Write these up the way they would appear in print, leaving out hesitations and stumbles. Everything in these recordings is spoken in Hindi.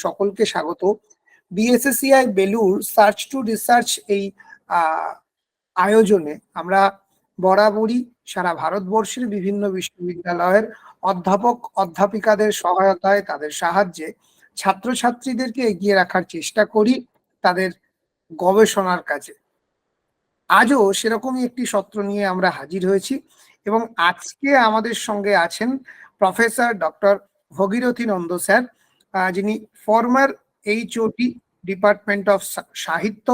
সকলকে স্বাগত। BSSCI Belur search to research এই আয়োজনে আমরা বরাবরই সারা ভারতবর্ষের বিভিন্ন বিশ্ববিদ্যালয়ের অধ্যাপক অধ্যাপিকাদের সহায়তায়, তাদের সাহায্যে ছাত্রছাত্রীদেরকে এগিয়ে রাখার চেষ্টা করি তাদের গবেষণার কাজে। আজও সেরকমই একটি সত্র নিয়ে আমরা হাজির হয়েছি এবং আজকে আমাদের সঙ্গে আছেন professor doctor Bhagirathi Nanda sir, যিনি ফর্মার HOD ডিপার্টমেন্ট অফ সাহিত্য,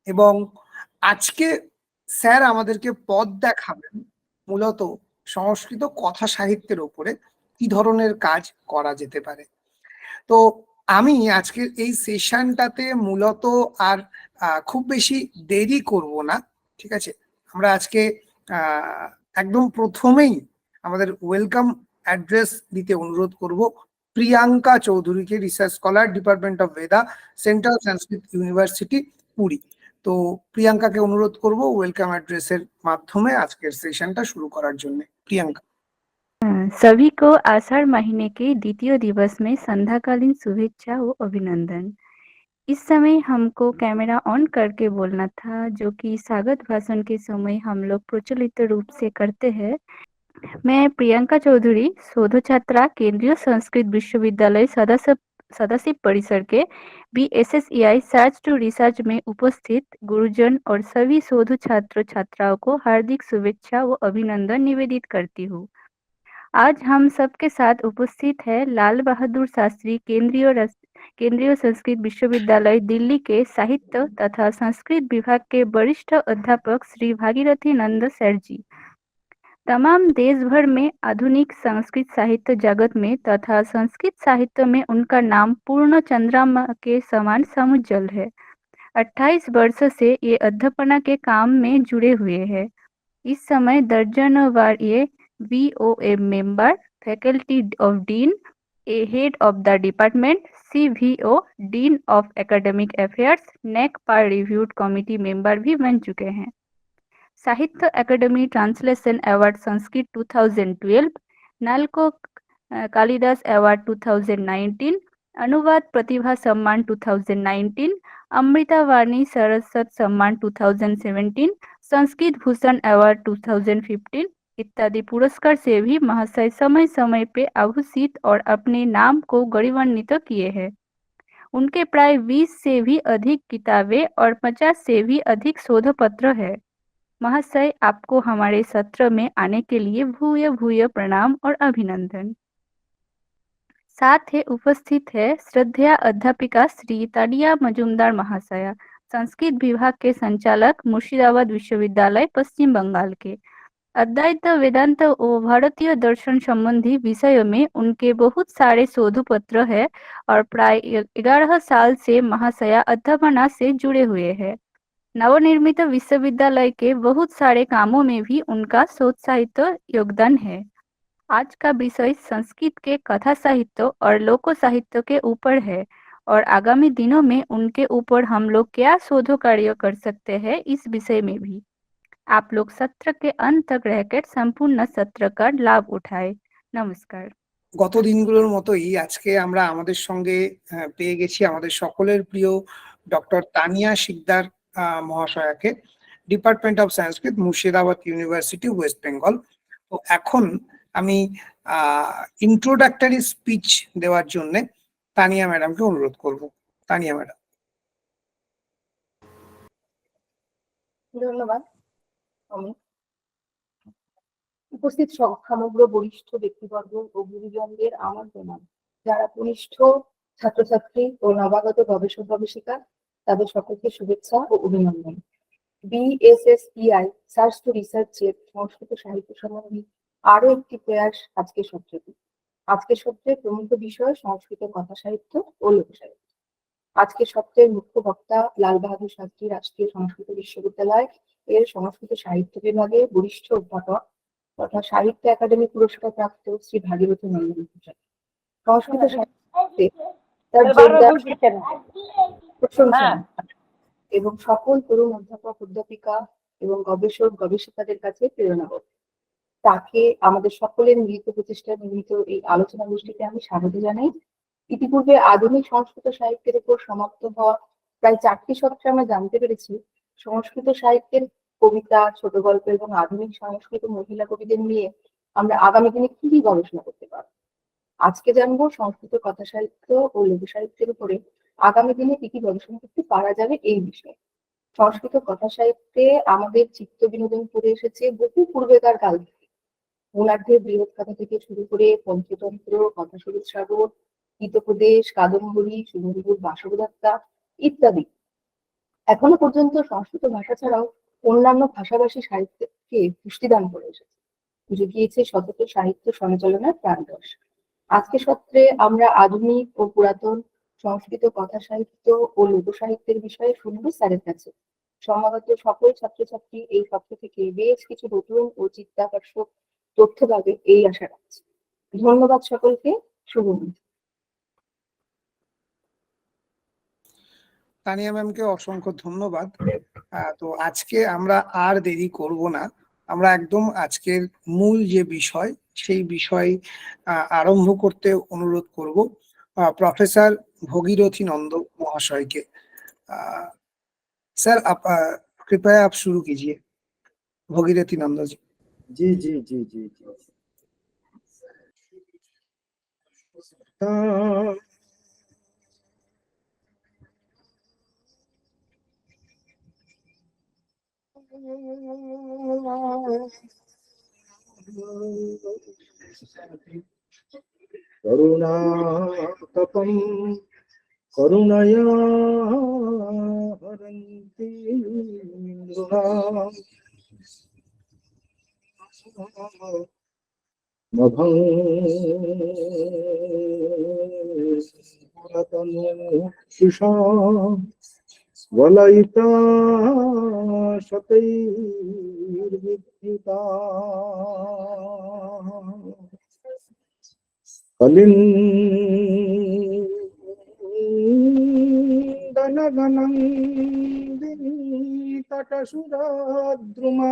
এবং আজকে স্যার আমাদেরকে পথ দেখাবেন মূলত সংস্কৃত কথা সাহিত্যের উপরে কি ধরনের কাজ করা যেতে পারে। তো আমি আজকের এই সেশনটাতে মূলত আর খুব বেশি দেরি করব না, ঠিক আছে। আমরা আজকে একদম প্রথমেই আমাদের ওয়েলকাম অ্যাড্রেস দিতে অনুরোধ করব প্রিয়াঙ্কা চৌধুরীকে, research scholar, department of Vedha, central Sanskrit university, Puri. তো প্রিয়াঙ্কাকে অনুরোধ করব ওয়েলকাম অ্যাড্রেসের মাধ্যমে আজকের সেশনটা শুরু করার জন্য। প্রিয়াঙ্কা। सभी को आषाढ़ महीने के द्वितीय दिवस में संध्याकालीन शुभेच्छा व अभिनंदन। इस समय हमको कैमरा ऑन करके बोलना था, जो कि स्वागत भाषण के समय हम लोग प्रचलित रूप से करते हैं। मैं प्रियंका चौधरी, शोध छात्रा, केंद्रीय संस्कृत विश्वविद्यालय सदाशिव परिसर के BSSEI सर्च टू रिसर्च में उपस्थित गुरुजन और सभी शोध छात्र छात्राओं को हार्दिक शुभेच्छा व अभिनंदन निवेदित करती हूँ। आज हम सबके साथ उपस्थित है लाल बहादुर शास्त्री केंद्रीय संस्कृत विश्वविद्यालय दिल्ली के साहित्य तथा संस्कृत विभाग के वरिष्ठ अध्यापक श्री भागीरथी नंद सर जी। तमाम देश भर में आधुनिक संस्कृत साहित्य जगत में तथा संस्कृत साहित्य में उनका नाम पूर्ण चंद्रमा के समान समुज्ज्वल है। 28 वर्ष से ये अध्यापना के काम में जुड़े हुए हैं। इस समय दर्जनों बार ये VOM member, faculty of dean, a head of the department, CVO, dean of academic affairs, NAC par reviewed committee member भी बन चुके हैं। Sahitya Akademi translation award Sanskrit 2012, NALCO Kalidas award 2019, अनुवाद प्रतिभा सम्मान 2019, अमृता वाणी सरस्वत सम्मान 2017, संस्कृत भूषण अवार्ड 2015 इत्यादि पुरस्कार से भी महाशय समय समय पे आभूषित और अपने नाम को गौरवान्वित किए हैं। उनके प्राय 20 से भी अधिक किताबें और 50 से भी अधिक शोध पत्र है। महाशय, आपको हमारे सत्र में आने के लिए भूय भूय प्रणाम और अभिनंदन। साथ ही उपस्थित है श्रद्धेय अध्यापिका श्री तानिया मजुमदार महाशया, संस्कृत विभाग के संचालक, मुर्शिदाबाद विश्वविद्यालय, पश्चिम बंगाल के। अद्वैत वेदांत और भारतीय दर्शन संबंधी विषयों में उनके बहुत सारे शोध पत्र है और प्राय 11 साल से महाशया अध्यापना से जुड़े हुए हैं। नवनिर्मित विश्वविद्यालय के बहुत सारे कामों में भी उनका शोध साहित्य योगदान है। आज का विषय संस्कृत के कथा साहित्य और लोक साहित्य के ऊपर है और आगामी दिनों में उनके ऊपर हम लोग क्या शोध कार्य कर सकते हैं, इस विषय में भी। आप लोग सत्र के अंत तक रहकर संपूर्ण सत्र का लाभ उठाए। नमस्कार। গত দিনগুলোর মতোই আজকে আমরা আমাদের সঙ্গে পেয়ে গেছি আমাদের সকলের প্রিয় ডক্টর তানিয়া শিকদার মহাশয়াকে, department of Sanskrit, Murshidabad university, west Bengal. তো এখন আমি ইন্ট্রোডাক্টরি স্পিচ দেওয়ার জন্য তানিয়া ম্যাডামকে অনুরোধ করব। তানিয়া ম্যাডাম। ধন্যবাদ। উপস্থিত সমগ্র বরিষ্ঠ ব্যক্তিবর্গ ও গুরুজনদের আমার প্রণাম। যারা কনিষ্ঠ ছাত্রছাত্রী ও নবাগত গবেষক গবেষিকা, তাদের সকলকে শুভেচ্ছা ও অভিনন্দন। BSSEI সার্চ টু রিসার্চের সংস্কৃত সাহিত্য সম্বন্ধে আরো একটি প্রয়াস আজকে সত্রটি। আজকে সত্রের প্রমুখ বিষয় সংস্কৃত কথা সাহিত্য ও লোক সাহিত্য। আজকে সত্রের মুখ্য বক্তা লাল বাহাদুর শাস্ত্রী রাষ্ট্রীয় সংস্কৃত বিশ্ববিদ্যালয় এর সংস্কৃত সাহিত্য বিভাগে বরিষ্ঠ অধ্যাপক তথা সাহিত্য একাডেমি পুরস্কার প্রাপ্ত শ্রী ভাগীরথী নন্দ মহাশয়। সংস্কৃত সাহিত্যে তার যোগদান প্রশংসা এবং সকল তরুণ অধ্যাপক অধ্যাপিকা এবং গবেষক গবেষিকাদের কাছে প্রেরণাবোধ। তাকে আমাদের সকলের মিলিত প্রচেষ্টায় নির্মিত এই আলোচনা গোষ্ঠীতে আমি স্বাগত জানাই। ইতিপূর্বে আধুনিক সংস্কৃত সাহিত্যের উপর সমাপ্ত হওয়া প্রায় 4টি সত্রে আমরা জানতে পেরেছি সংস্কৃত সাহিত্যের কবিতা, ছোট গল্প এবং আধুনিক সংস্কৃত মহিলা কবিদের নিয়ে আমরা আগামী দিনে কি কি গবেষণা করতে পারবো। আজকে জানবো সংস্কৃত কথা সাহিত্য ও লোক সাহিত্যের উপরে আগামী দিনে কি কি গবেষণা করতে পারা যাবে এই বিষয়ে। সংস্কৃত কথা সাহিত্যে আমাদের চিত্ত বিনোদন করে এসেছে বহু পূর্বেকার কাল থেকে। গুণার্ধের বৃহৎ কথা থেকে শুরু করে পঞ্চতন্ত্র, কথাশরীর সাগর, হিতোপদেশ, কাদম্বরী, সুন্দরীপুর বাসবদত্তা ইত্যাদি। এখনো পর্যন্ত সংস্কৃত ভাষা ছাড়াও অন্যান্য ভাষাভাষী সাহিত্যকে পুষ্টিদান করে এসেছে, জুগিয়েছে শতক সাহিত্য সঞ্চালনার প্রাণরস। আজকে সত্রে আমরা আধুনিক ও পুরাতন সংস্কৃত কথা সাহিত্য ও লোক সাহিত্যের বিষয়ে শুনবো স্যারের কাছে। সমাগত সকল ছাত্রছাত্রী এই সত্র থেকে বেশ কিছু নতুন ও চিত্তাকর্ষক তথ্য পাবে এই আশা রাখছি। ধন্যবাদ সকলকে। শুভবিদায়। তানিয়া ম্যামকে অসংখ্য ধন্যবাদ। তো আজকে আমরা আর দেরি করব না, আমরা একদম আজকের মূল যে বিষয় সেই বিষয় আরম্ভ করতে অনুরোধ করব প্রফেসর ভগীরথী नंद महाशय के। सर आप कृपया आप शुरू कीजिए। भगीरथी नंद जी। जी जी जी जी जी। करुणातपं करुणया हरन्ति नृणाम् नभंगुरतनुषाम् वलयिता शतैर्विद्युता कलिन्दनगनन्दिनी तटसुराद्रुमा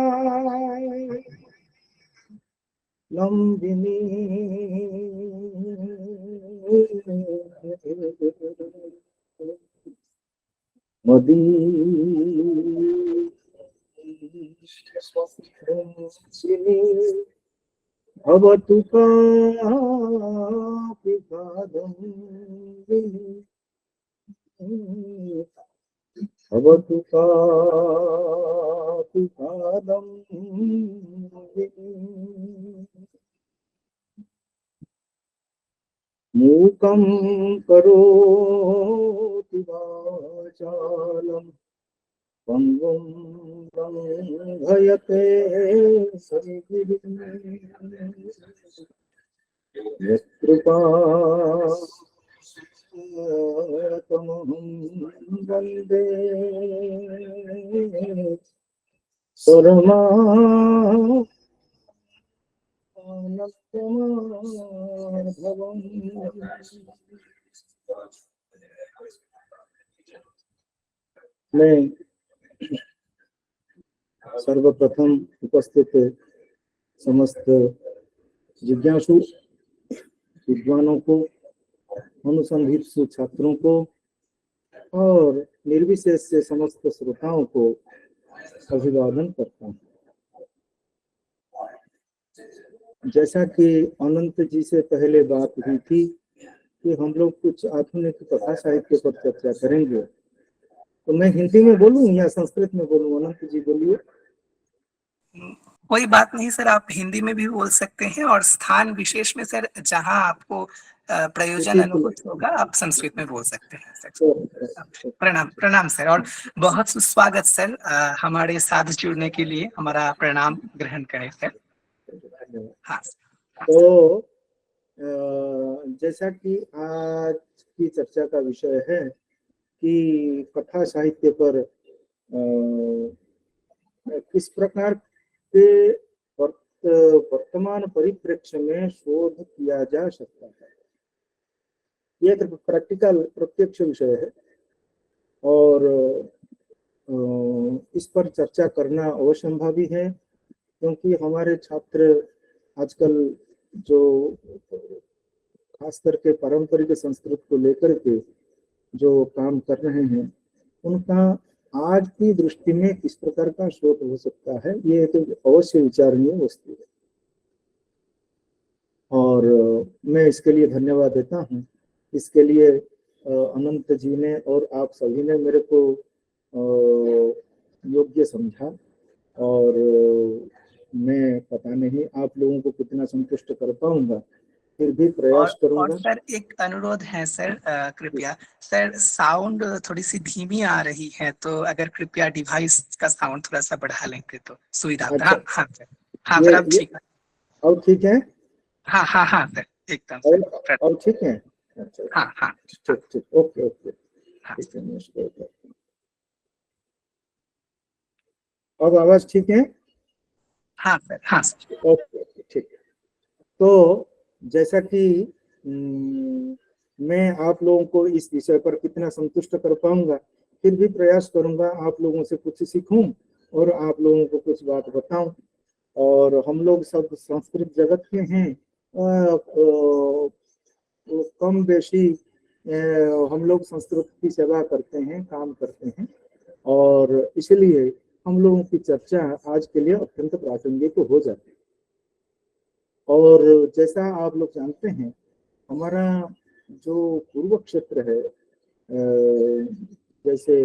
लम्बिनी मदीयिनी भवतु कापि कादम्बिनी भवतु कापि कादम्बिनी मूकं करोति वाचालम् पंगुं लंघयते सरिगिरिं यत्कृपातमहं वन्दे परमानन्दमाधवम्। मैं सर्वप्रथम उपस्थित समस्त जिज्ञासु विद्वानों को, अनुसंधित्सु छात्रों को और निर्विशेष से समस्त श्रोताओं को अभिवादन करता हूँ। जैसा कि अनंत जी से पहले बात हुई थी कि हम लोग कुछ आधुनिक कथा साहित्य पर चर्चा करेंगे, तो मैं हिंदी में बोलूं या संस्कृत में बोलूं? अनंत जी बोलिए। कोई बात नहीं सर, आप हिंदी में भी बोल सकते हैं और स्थान विशेष में सर जहां आपको प्रयोजन अनुकूल होगा आप संस्कृत में बोल सकते हैं सर। प्रणाम प्रणाम सर, और बहुत सुस्वागत सर। हमारे साथ जुड़ने के लिए हमारा प्रणाम ग्रहण करें सर। हाँ। तो जैसा कि आज की चर्चा का विषय है कि कथा साहित्य पर किस प्रकार के वर्तमान परिप्रेक्ष्य में शोध किया जा सकता है, यह तो प्रैक्टिकल प्रत्यक्ष विषय है और इस पर चर्चा करना अवश्यंभावी है, क्योंकि हमारे छात्र आजकल जो खास करके पारंपरिक संस्कृत को लेकर के जो काम कर रहे हैं, उनका आज की दृष्टि में किस प्रकार का शोध हो सकता है, ये तो अवश्य विचारणीय वस्तु है। और मैं इसके लिए धन्यवाद देता हूँ। इसके लिए अनंत जी ने और आप सभी ने मेरे को योग्य समझा, और मैं पता नहीं आप लोगों को कितना संतुष्ट कर पाऊंगा, फिर भी प्रयास करूंगा। और सर एक अनुरोध है सर, कृपया सर साउंड थोड़ी सी धीमी आ रही है, तो अगर कृपया डिवाइस का साउंड थोड़ा सा बढ़ा लेंगे तो सुविधा होता। हाँ हाँ सर, हाँ सर अब ठीक है। अब ठीक है? हाँ हाँ हाँ सर एकदम सर। और ठीक है? अच्छा, हाँ हाँ ठीक ठीक, ओके ओके। हाँ। अब आवाज ठीक है? हाँ सर, हाँ सर। ओके ठीक है। तो जैसा कि मैं आप लोगों को इस विषय पर कितना संतुष्ट कर पाऊंगा, फिर भी प्रयास करूंगा आप लोगों से कुछ सीखूं और आप लोगों को कुछ बात बताऊं। और हम लोग सब संस्कृत जगत के हैं, कम बेशी हम लोग संस्कृत की सेवा करते हैं, काम करते हैं, और इसलिए हम लोगों की चर्चा आज के लिए अत्यंत प्रासंगिक हो जाती है। और जैसा आप लोग जानते हैं, हमारा जो पूर्व क्षेत्र है, जैसे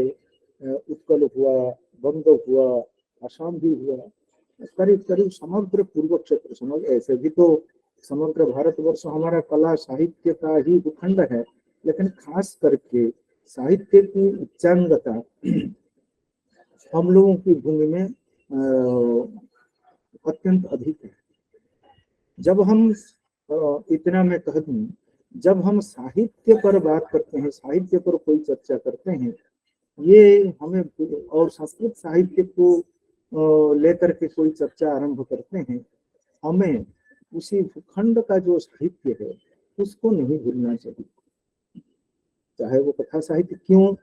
उत्कल हुआ, बंग हुआ, असम भी हुआ, करीब करीब समग्र पूर्व क्षेत्र, समग्र ऐसे भी तो समग्र भारतवर्ष हमारा कला साहित्य का ही भूखंड है, लेकिन खास करके साहित्य की उच्चांगता हम लोगों की भूमि में अत्यंत अधिक है। जब हम इतना मैं कह दूं, जब हम साहित्य पर बात करते हैं, साहित्य पर कोई चर्चा करते हैं, ये हमें, और संस्कृत साहित्य को लेकर के कोई चर्चा आरंभ करते हैं, हमें उसी भूखंड का जो साहित्य है उसको नहीं भूलना चाहिए। चाहे वो कथा साहित्य क्यों,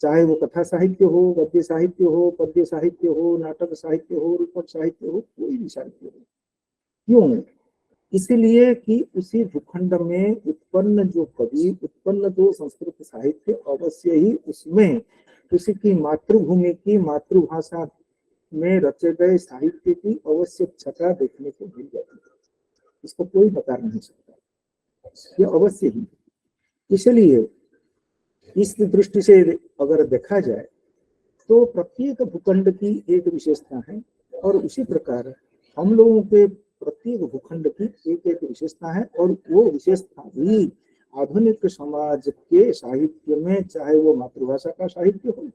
चाहे वो कथा साहित्य हो, गद्य साहित्य हो, पद्य साहित्य हो, नाटक साहित्य हो, रूपक साहित्य हो, कोई भी साहित्य हो। क्यों? इसलिए कि उसी भूखंड में उत्पन्न जो कवि, उत्पन्न जो संस्कृत साहित्य, अवश्य ही उसमें उसी की मातृभूमि की मातृभाषा में रचे गए साहित्य की अवश्य छटा देखने को मिल जाती है। इसको कोई बता नहीं सकता, ये अवश्य ही। इसलिए इस दृष्टि से अगर देखा जाए तो प्रत्येक भूखंड की एक विशेषता है, और उसी प्रकार हम लोगों के प्रत्येक भूखंड की एक एक विशेषता है, और वो विशेषता भी आधुनिक समाज के साहित्य में, चाहे वो मातृभाषा का साहित्य हो,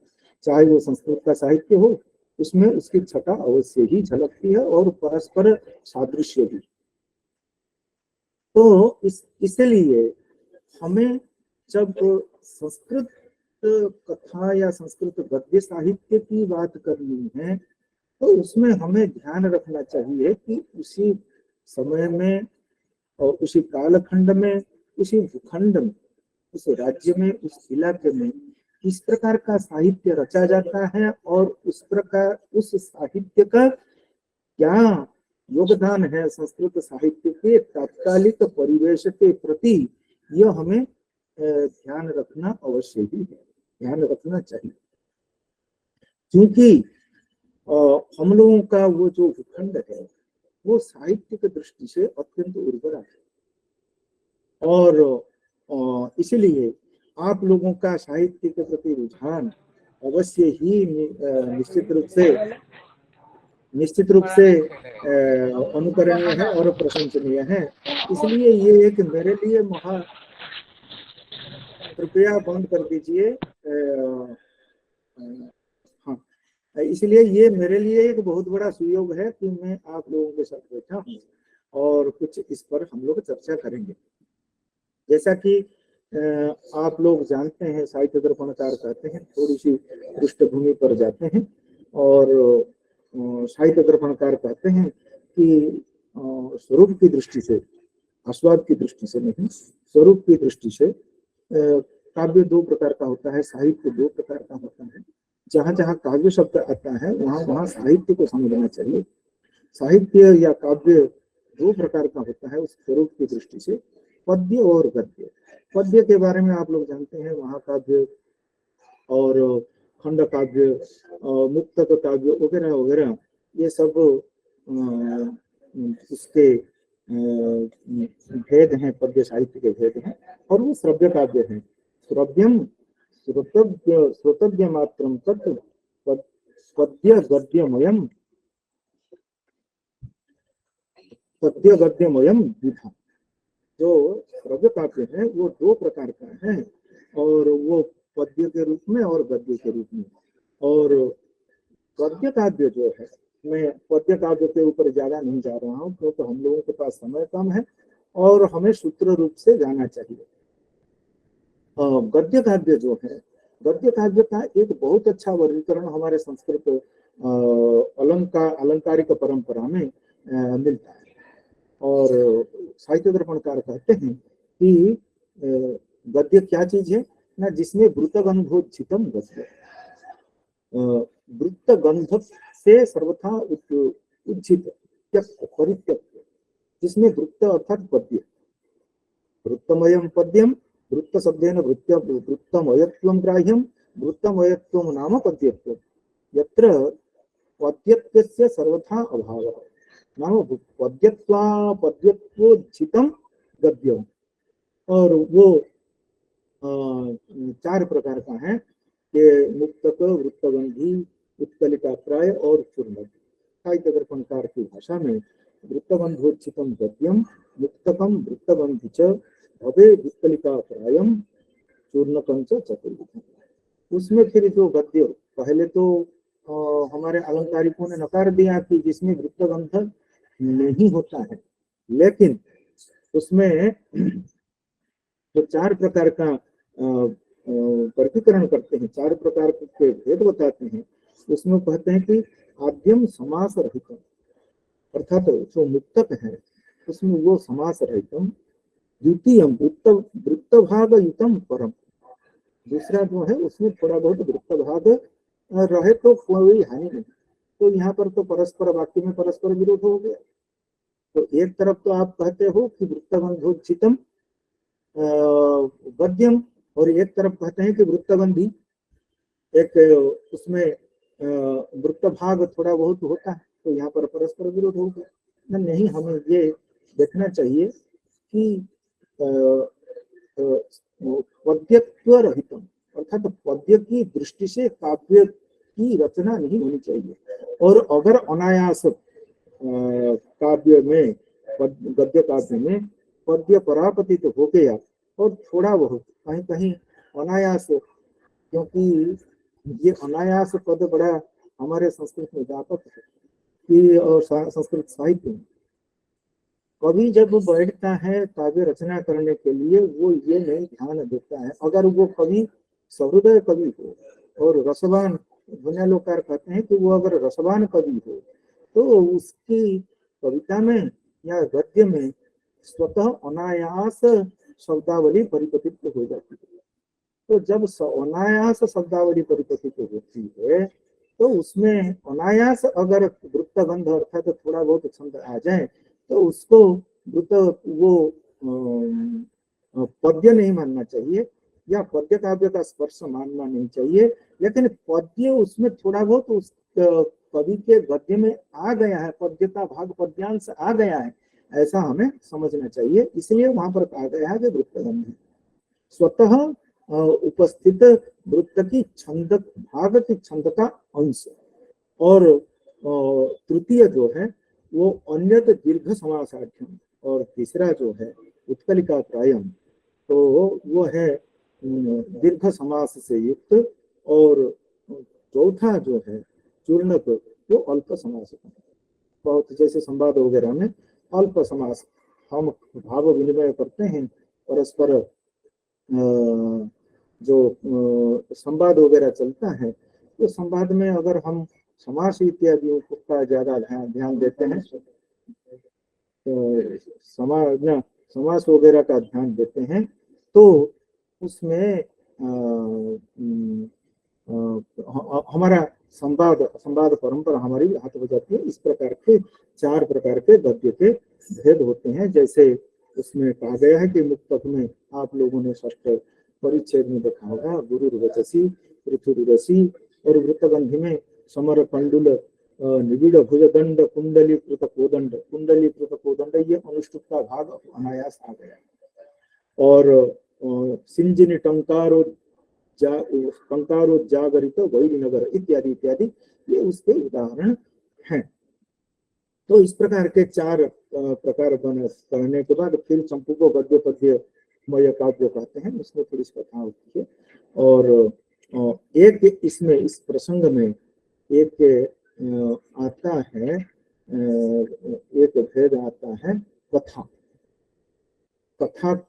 चाहे वो संस्कृत का साहित्य हो, उसमें उसकी छटा अवश्य ही झलकती है, और परस्पर सादृश्य भी। तो इसलिए हमें जब संस्कृत कथा या संस्कृत गद्य साहित्य की बात करनी है, तो उसमें हमें ध्यान रखना चाहिए कि उसी समय में और उसी कालखंड में, उसी भूखंड में, उस राज्य में, उस इलाके में किस प्रकार का साहित्य रचा जाता है, और उस प्रकार उस साहित्य का क्या योगदान है संस्कृत साहित्य के तात्कालिक परिवेश के प्रति, यह हमें ध्यान रखना अवश्य ही है, ध्यान रखना चाहिए। क्योंकि हम लोगों का वो जो भूखंड है वो साहित्य की दृष्टि से अत्यंत उर्वरा है, और इसलिए आप लोगों का साहित्य के प्रति रुझान अवश्य ही निश्चित रूप से अनुकरणीय है और प्रशंसनीय है। इसलिए ये एक मेरे लिए महा, कृपया बंद कर दीजिए, हाँ, इसलिए ये मेरे लिए एक बहुत बड़ा सुयोग है कि मैं आप लोगों के साथ बैठा हूँ और कुछ इस पर हम लोग चर्चा करेंगे। जैसा कि आप लोग जानते हैं, साहित्य दर्पणकार कहते हैं, थोड़ी सी पृष्ठभूमि पर जाते हैं, और साहित्य दर्पणकार कहते हैं कि स्वरूप की दृष्टि से, आस्वाद की दृष्टि से नहीं, स्वरूप की दृष्टि से काव्य दो प्रकार का होता है, साहित्य दो प्रकार का होता है। जहां जहां काव्य शब्द आता है वहां वहां साहित्य को समझना चाहिए। साहित्य या काव्य दो प्रकार का होता है उस स्वरूप की दृष्टि से, पद्य और गद्य। पद्य के बारे में आप लोग जानते हैं, महाकाव्य और खंड काव्य, मुक्तक काव्य वगैरह वगैरह, ये सब उसके भेद हैं, पद्य साहित्य के भेद हैं। और वो श्रव्य काव्य है। श्रव्यम श्रोतव्य मात्रम तत् पद्य गद्यमयम विधा। जो श्रव्य काव्य है वो दो प्रकार का है, और वो पद्य के रूप में और गद्य के रूप में। और गद्य काव्य जो है, मैं पद्य काव्य के ऊपर ज्यादा नहीं जा रहा हूँ क्योंकि हम लोगों के पास समय कम है और हमें सूत्र रूप से जाना चाहिए। गद्य काव्य जो है, गद्य काव्य का एक बहुत अच्छा वर्गीकरण हमारे संस्कृत अलंकारिक परंपरा में मिलता है। और साहित्य दर्पणकार कहते हैं कि गद्य क्या चीज है ना, जिसमें वृत्तगंधोज्झितम गद्य, वृत्तगंध से सर्वथा उज्झित परित्यक्त, जिसमें वृत्त अर्थात पद्य, वृत्तमयम पद्यम, वृत्त शब्देन वृत्तमयत्वं ग्राह्यम, वृत्तमयत्वं नाम पद्यत्वम्, यत्र पद्यत्वस्य सर्वथा अभावः नाम पद्यत्वोज्झितम गद्यम। और वो चार प्रकार का है कि मुक्तक, वृत्तगंधी, उत्कलिका प्राय और चूर्णक। साहित्य दर्पणकार की भाषा में वृत्तगंधोज्झितम गद्यम, मुक्तकम वृत्तगंधी च भवे उत्कलिका प्रायम चूर्णकम च चतुर्विधम। उसमें फिर जो गद्य, पहले तो हमारे अलंकारिकों ने नकार दिया कि जिसमें वृत्तगंध नहीं होता है, लेकिन उसमें जो चार प्रकार का वर्गीकरण करते हैं, चार प्रकार के भेद बताते हैं, उसमें कहते हैं कि आद्यम समास रहितम, अर्थात जो मुक्तक है उसमें वो समास रहितम, द्वितीयम वृत्त भाग युतम परम, दूसरा जो है उसमें थोड़ा बहुत वृत्त भाग रहे तो कोई हानि नहीं। तो यहाँ पर तो परस्पर वाक्य में परस्पर विरोध हो गया। तो एक तरफ तो आप कहते हो कि वृत्तगंधोज्झितम गद्यम, और एक तरफ कहते हैं कि वृत्तगंधी, एक उसमें वृत्त भाग थोड़ा बहुत होता है, तो यहाँ पर परस्पर विरोध हो गया। नहीं, हमें ये देखना चाहिए कि पद्यत्व रहितम, अर्थात पद्य की दृष्टि से काव्य की रचना नहीं होनी चाहिए। और अगर अनायास काव्य में, गद्य काव्य में पद्य परापतित तो हो गया और थोड़ा बहुत कहीं कहीं अनायास, क्योंकि ये अनायास पद बड़ा हमारे संस्कृत में व्यापक है कि, और संस्कृत साहित्य में कवि जब बैठता है काव्य रचना करने के लिए, वो ये नहीं ध्यान देता है, अगर वो कवि सहृदय कवि हो और रसवान, लोकार कहते हैं कि वो अगर रसवान कवि हो तो उसकी कविता में या गद्य में स्वतः अनायास शब्दावली परिपथित हो जाती है। तो जब अनायास शब्दावली परिपथित होती है तो उसमें अनायास अगर वृत्तगंध अर्थात थोड़ा बहुत छंद आ जाए तो उसको वो पद्य नहीं मानना चाहिए या पद्य काव्य का स्पर्श मानना नहीं चाहिए। लेकिन पद्य उसमें थोड़ा बहुत उस कवि के गद्य में आ गया है, पद्य का भाग पद्यांश आ गया है, ऐसा हमें समझना चाहिए। इसलिए वहां पर कहा गया है कि वृत्तगंध स्वतः उपस्थित वृत्त की छंद भाग की छंद का अंश। और तृतीय जो है वो अन्यत दीर्घ समासाढ्यम, और तीसरा जो है उत्कलिका प्रायम, तो वो है दीर्घ समास से युक्त, और चौथा जो है चूर्णक वो अल्प समास है। बहुत जैसे संवाद वगैरह में अल्प समास, हम भाव विनिमय करते हैं परस्पर, जो संवाद वगैरह चलता है तो संवाद में अगर हम समास इत्यादि का ज्यादा ध्यान देते हैं, तो समास वगैरह का ध्यान देते हैं, तो उसमें हमारा संवाद परंपरा हमारी हाथ हो जाती है। इस प्रकार के 4 प्रकार के गद्य के भेद होते हैं। जैसे उसमें कहा गया है कि मुक्तक में आप लोगों ने षष्ठ परिच्छेद में देखा होगा, गुरुर्वचसी पृथुरसी, और वृत्तगंधि में समर पंडुल निबिड़ भुजदंड कुंडलीकृत कोदंड, ये अनुष्टुप का भाग अनायास आ गया। और सिंजिनी टंकारोजागरित वैरी नगर इत्यादि इत्यादि, ये उसके उदाहरण हैं। तो इस प्रकार के 4 प्रकार कहने के बाद फिर चंपू को गद्य पद्य मय काव्य कहते हैं, उसमें थोड़ी कथा होती है। और एक इसमें इस प्रसंग में एक आता है, एक भेद आता है कथा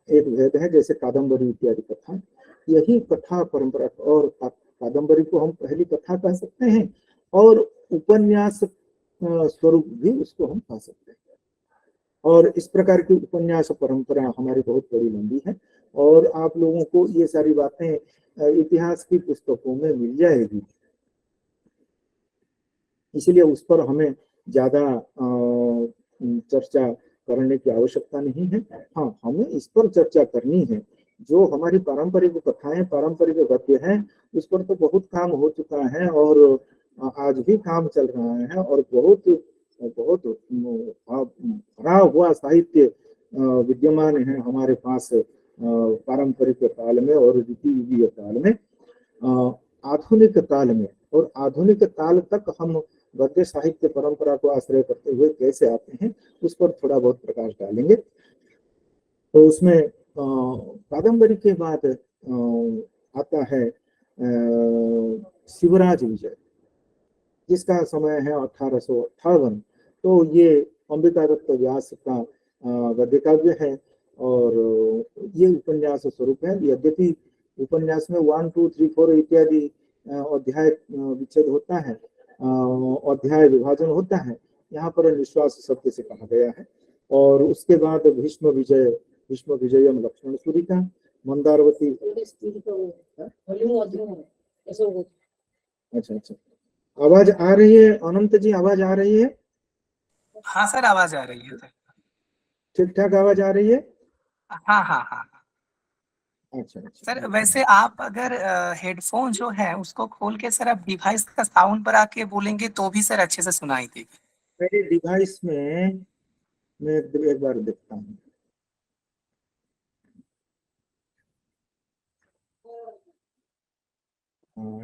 एक भेद है, जैसे कादम्बरी इत्यादि कथा। यही कथा परंपरा, और कादम्बरी को हम पहली कथा कह सकते हैं, और उपन्यास स्वरूप भी उसको हम कह सकते हैं। और इस प्रकार की उपन्यास परंपरा हमारी बहुत बड़ी लंबी है, और आप लोगों को ये सारी बातें इतिहास की पुस्तकों में मिल जाएगी, इसलिए उस पर हमें ज्यादा चर्चा करने की आवश्यकता नहीं है। हाँ, हमें इस पर चर्चा करनी है, जो हमारी पारंपरिक कथाएं, पारंपरिक गद्य हैं, उस पर तो बहुत काम हो चुका है, और आज भी काम चल रहा है, और बहुत भरा हुआ साहित्य विद्यमान है हमारे पास पारंपरिक काल में और रीति काल में। आधुनिक काल में और आधुनिक काल तक हम गद्य साहित्य परंपरा को आश्रय करते हुए कैसे आते हैं, उस पर थोड़ा बहुत प्रकाश डालेंगे। तो उसमें कादम्बरी के बाद आता है शिवराज विजय, जिसका समय है 1858। तो ये अंबिका दत्त व्यास का गद्य काव्य है, और ये उपन्यास स्वरूप है। यद्यपि उपन्यास में 1, 2, 3, 4 इत्यादि अध्याय विच्छेद होता है, अध्याय विभाजन होता है, यहाँ पर निश्वास शब्द से कहा गया है। और उसके बाद भीष्म विजयम लक्ष्मण सूरी का, मंदारवती। अच्छा, आवाज आ रही है अनंत जी? आवाज आ रही है? हाँ सर, आवाज आ रही है सर। ठीक ठाक आवाज आ रही है? हाँ। अच्छा। सर वैसे आप अगर हेडफोन जो है उसको खोल के सर आप डिवाइस का साउंड पर आके बोलेंगे तो भी सर अच्छे से सुनाई देगी। मेरे डिवाइस में मैं एक बार देखता हूँ।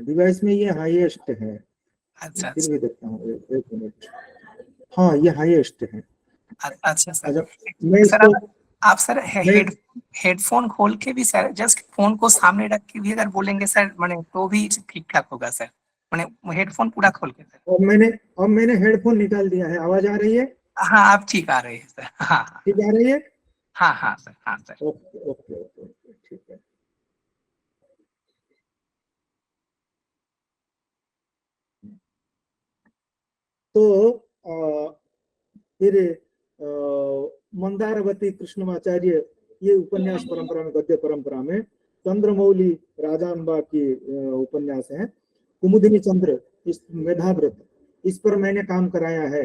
डिवाइस में ये हाईएस्ट है। अच्छा। फिर भी देखता हूँ, एक मिनट। हाँ, ये हाईएस्ट है। अच्छा सर। मैं इसको आप सर हेडफोन खोल के भी सर जस्ट फोन को सामने रख के भी अगर बोलेंगे सर मैंने तो भी ठीक ठाक होगा सर। मैंने हेडफोन पूरा खोल के सर। अब मैंने हेडफोन निकाल दिया है। आवाज आ रही है? हाँ, आप ठीक आ रहे हैं सर। हाँ ठीक आ रही है? हाँ सर। ओके, ठीक है। तो फिर मंदारवती कृष्णमाचार्य, ये उपन्यास परंपरा में, गद्य परंपरा में चंद्रमौली राजाम्बा की उपन्यास है। कुमुदिनी चंद्र, इस मेधाव्रत, इस पर मैंने काम कराया है।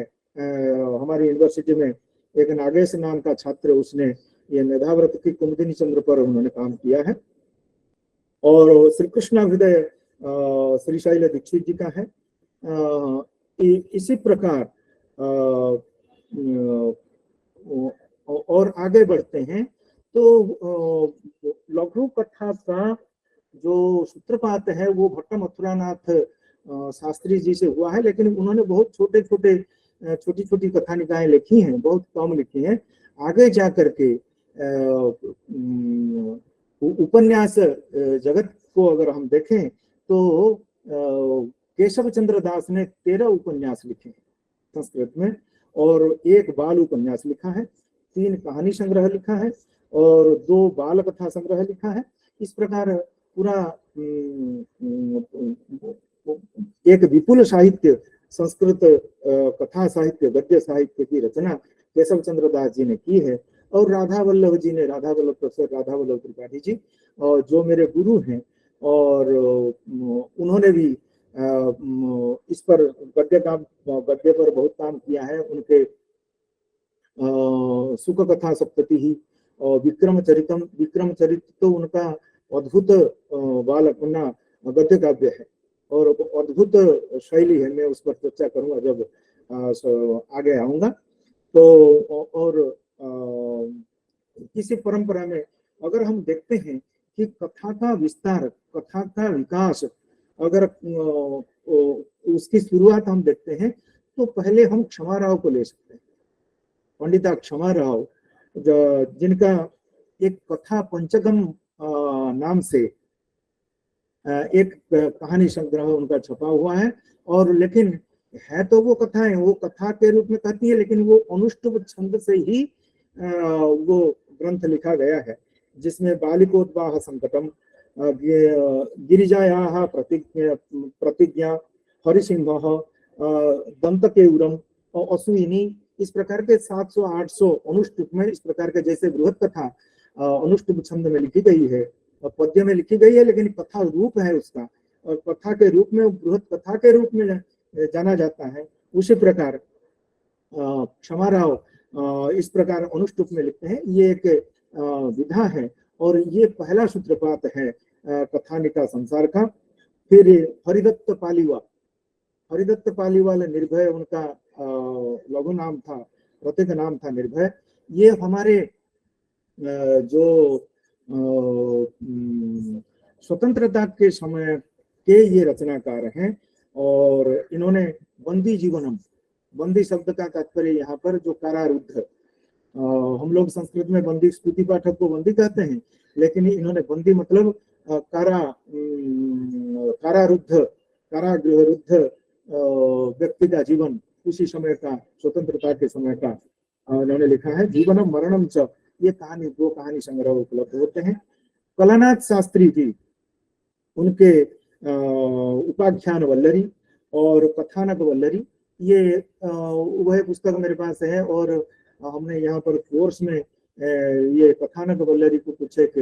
हमारी यूनिवर्सिटी में एक नागेश नाम का छात्र, उसने ये मेधाव्रत की कुमुदिनी चंद्र पर उन्होंने काम किया है। और श्री कृष्णाभ्युदय श्रीशैल दीक्षित जी का है। इसी प्रकार और आगे बढ़ते हैं तो लघु कथा का जो सूत्रपात है वो भट्ट मथुरानाथ शास्त्री जी से हुआ है, लेकिन उन्होंने बहुत छोटी छोटी कथानिकाएं लिखी हैं, बहुत कम लिखी हैं। आगे जाकर के उपन्यास जगत को अगर हम देखें तो केशव चंद्र दास ने 13 उपन्यास लिखे संस्कृत में, और 1 बाल उपन्यास लिखा है, 3 कहानी संग्रह लिखा है, और 2 बाल कथा संग्रह लिखा है। इस प्रकार पूरा एक विपुल साहित्य, संस्कृत कथा साहित्य, गद्य साहित्य की रचना केशव चंद्र दास जी ने की है। और राधा वल्लभ जी ने, प्रोफेसर राधा वल्लभ त्रिपाठी जी, और जो मेरे गुरु हैं, और उन्होंने भी इस पर गद्य पर बहुत काम किया है। उनके सुख कथा सप्तति ही और विक्रम चरित तो उनका अद्भुत बाल अपना गद्य काव्य है और अद्भुत शैली है। मैं उस पर चर्चा करूंगा जब आगे आऊंगा। तो और किसी परंपरा में अगर हम देखते हैं कि कथा का विस्तार, कथा का विकास, अगर उसकी शुरुआत हम देखते हैं तो पहले हम क्षमा राव को ले सकते हैं। पंडिता क्षमा राव जिनका एक कथा पंचकम नाम से एक कहानी संग्रह उनका छपा हुआ है। और लेकिन है तो वो कथाएं, वो कथा के रूप में कहती है, लेकिन वो अनुष्टुप छंद से ही वो ग्रंथ लिखा गया है, जिसमें बालिकोद्वाह संकटम, गिरिजायाः प्रतिज्ञा, हरिसिंह, दंतकेयूरम और असूइनी, इस प्रकार के 700-800 अनुष्टुप में इस प्रकार के जैसे बृहत कथा अनुष्टुप छंद में लिखी गई है, पद्य में लिखी गई है, लेकिन कथा रूप है उसका और कथा के रूप में, बृहत कथा के रूप में जाना जाता है। उसी प्रकार क्षमा राव इस प्रकार अनुष्टुप में लिखते हैं। ये एक विधा है और ये पहला सूत्रपात है कथानिका संसार का। फिर हरिदत्त पालीवाल निर्भय उनका लघु नाम था, प्रतीक नाम था निर्भय। ये हमारे जो स्वतंत्रता के समय के ये रचनाकार हैं और इन्होंने बंदी जीवनम, बंदी शब्द का तात्पर्य यहाँ पर जो कारारुद्ध, हम लोग संस्कृत में बंदी स्तुति पाठक को बंदी कहते हैं, लेकिन इन्होंने बंदी मतलब कारारुद्ध, कारागृहरुद्ध व्यक्ति का जीवन, उसी समय का, स्वतंत्रता के समय का उन्होंने लिखा है। जीवनम मरणम च, ये कहानी, दो कहानी संग्रह उपलब्ध होते हैं। कलानाथ शास्त्री जी, उनके उपाख्यान वल्लरी और कथानक वल्लरी, ये वह पुस्तक मेरे पास है और हमने यहाँ पर कोर्स में ये कथानक वल्लरी को कुछ एक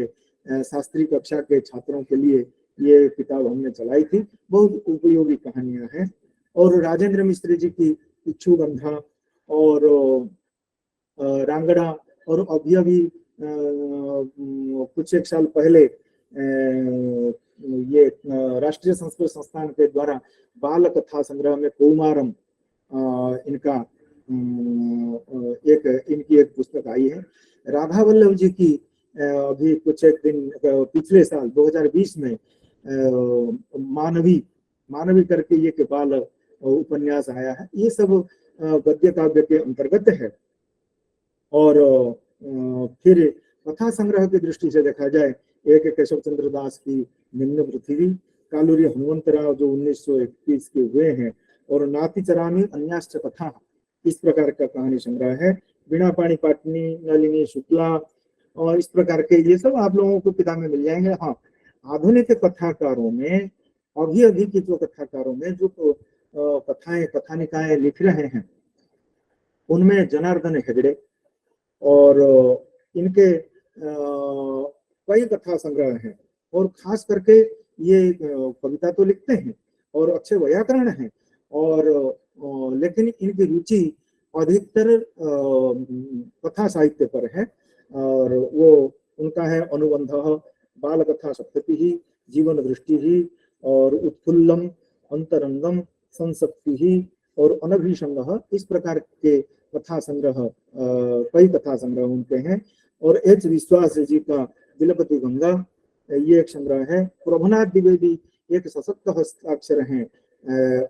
शास्त्री कक्षा के छात्रों के लिए ये किताब हमने चलाई थी। बहुत उपयोगी कहानियां हैं। और राजेंद्र मिश्र जी की इच्छुगंधा और रांगड़ा, और अभी कुछ एक साल पहले ये राष्ट्रीय संस्कृत संस्थान के द्वारा बाल कथा संग्रह में कौमारम इनका इनकी एक पुस्तक आई है। राधा वल्लभ जी की अभी कुछ एक दिन पिछले साल 2020 में मानवी करके ये बाल उपन्यास आया है। ये सब गद्य काव्य के अंतर्गत है। और फिर कथा संग्रह की दृष्टि से देखा जाए, एक केशव चंद्र दास की निम्न पृथ्वी, कालूरी हनुमंतराव जो 1921 के हुए हैं, और नाती चरामी अन्याश्च कथा, इस प्रकार का कहानी संग्रह है। बीणा पाणी पाटनी, नलिनी शुक्ला, और इस प्रकार के ये सब आप लोगों को किताबें मिल जाएंगे। हाँ, आधुनिक कथाकारों में, अभी की जो कथाकारों में जो कथाएं, कथानिकाएं लिख रहे हैं, उनमें जनार्दन हेगड़े और इनके कई कथा संग्रह हैं। और खास करके ये कविता तो लिखते हैं और अच्छे व्याकरण हैं, और लेकिन इनकी रुचि अधिकतर कथा साहित्य पर है। और वो उनका है अनुबंध, बाल कथा सप्तति ही, जीवन दृष्टि ही, और उत्फुल्लम, अंतरंगम, संसक्ति ही और अनभिसंग, इस प्रकार के कथा संग्रह, कई कथा संग्रह उनके हैं। और एच विश्वास जी का दिलपति गंगा, ये एक संग्रह है। प्रभुनाथ द्विवेदी एक सशक्त हस्ताक्षर हैं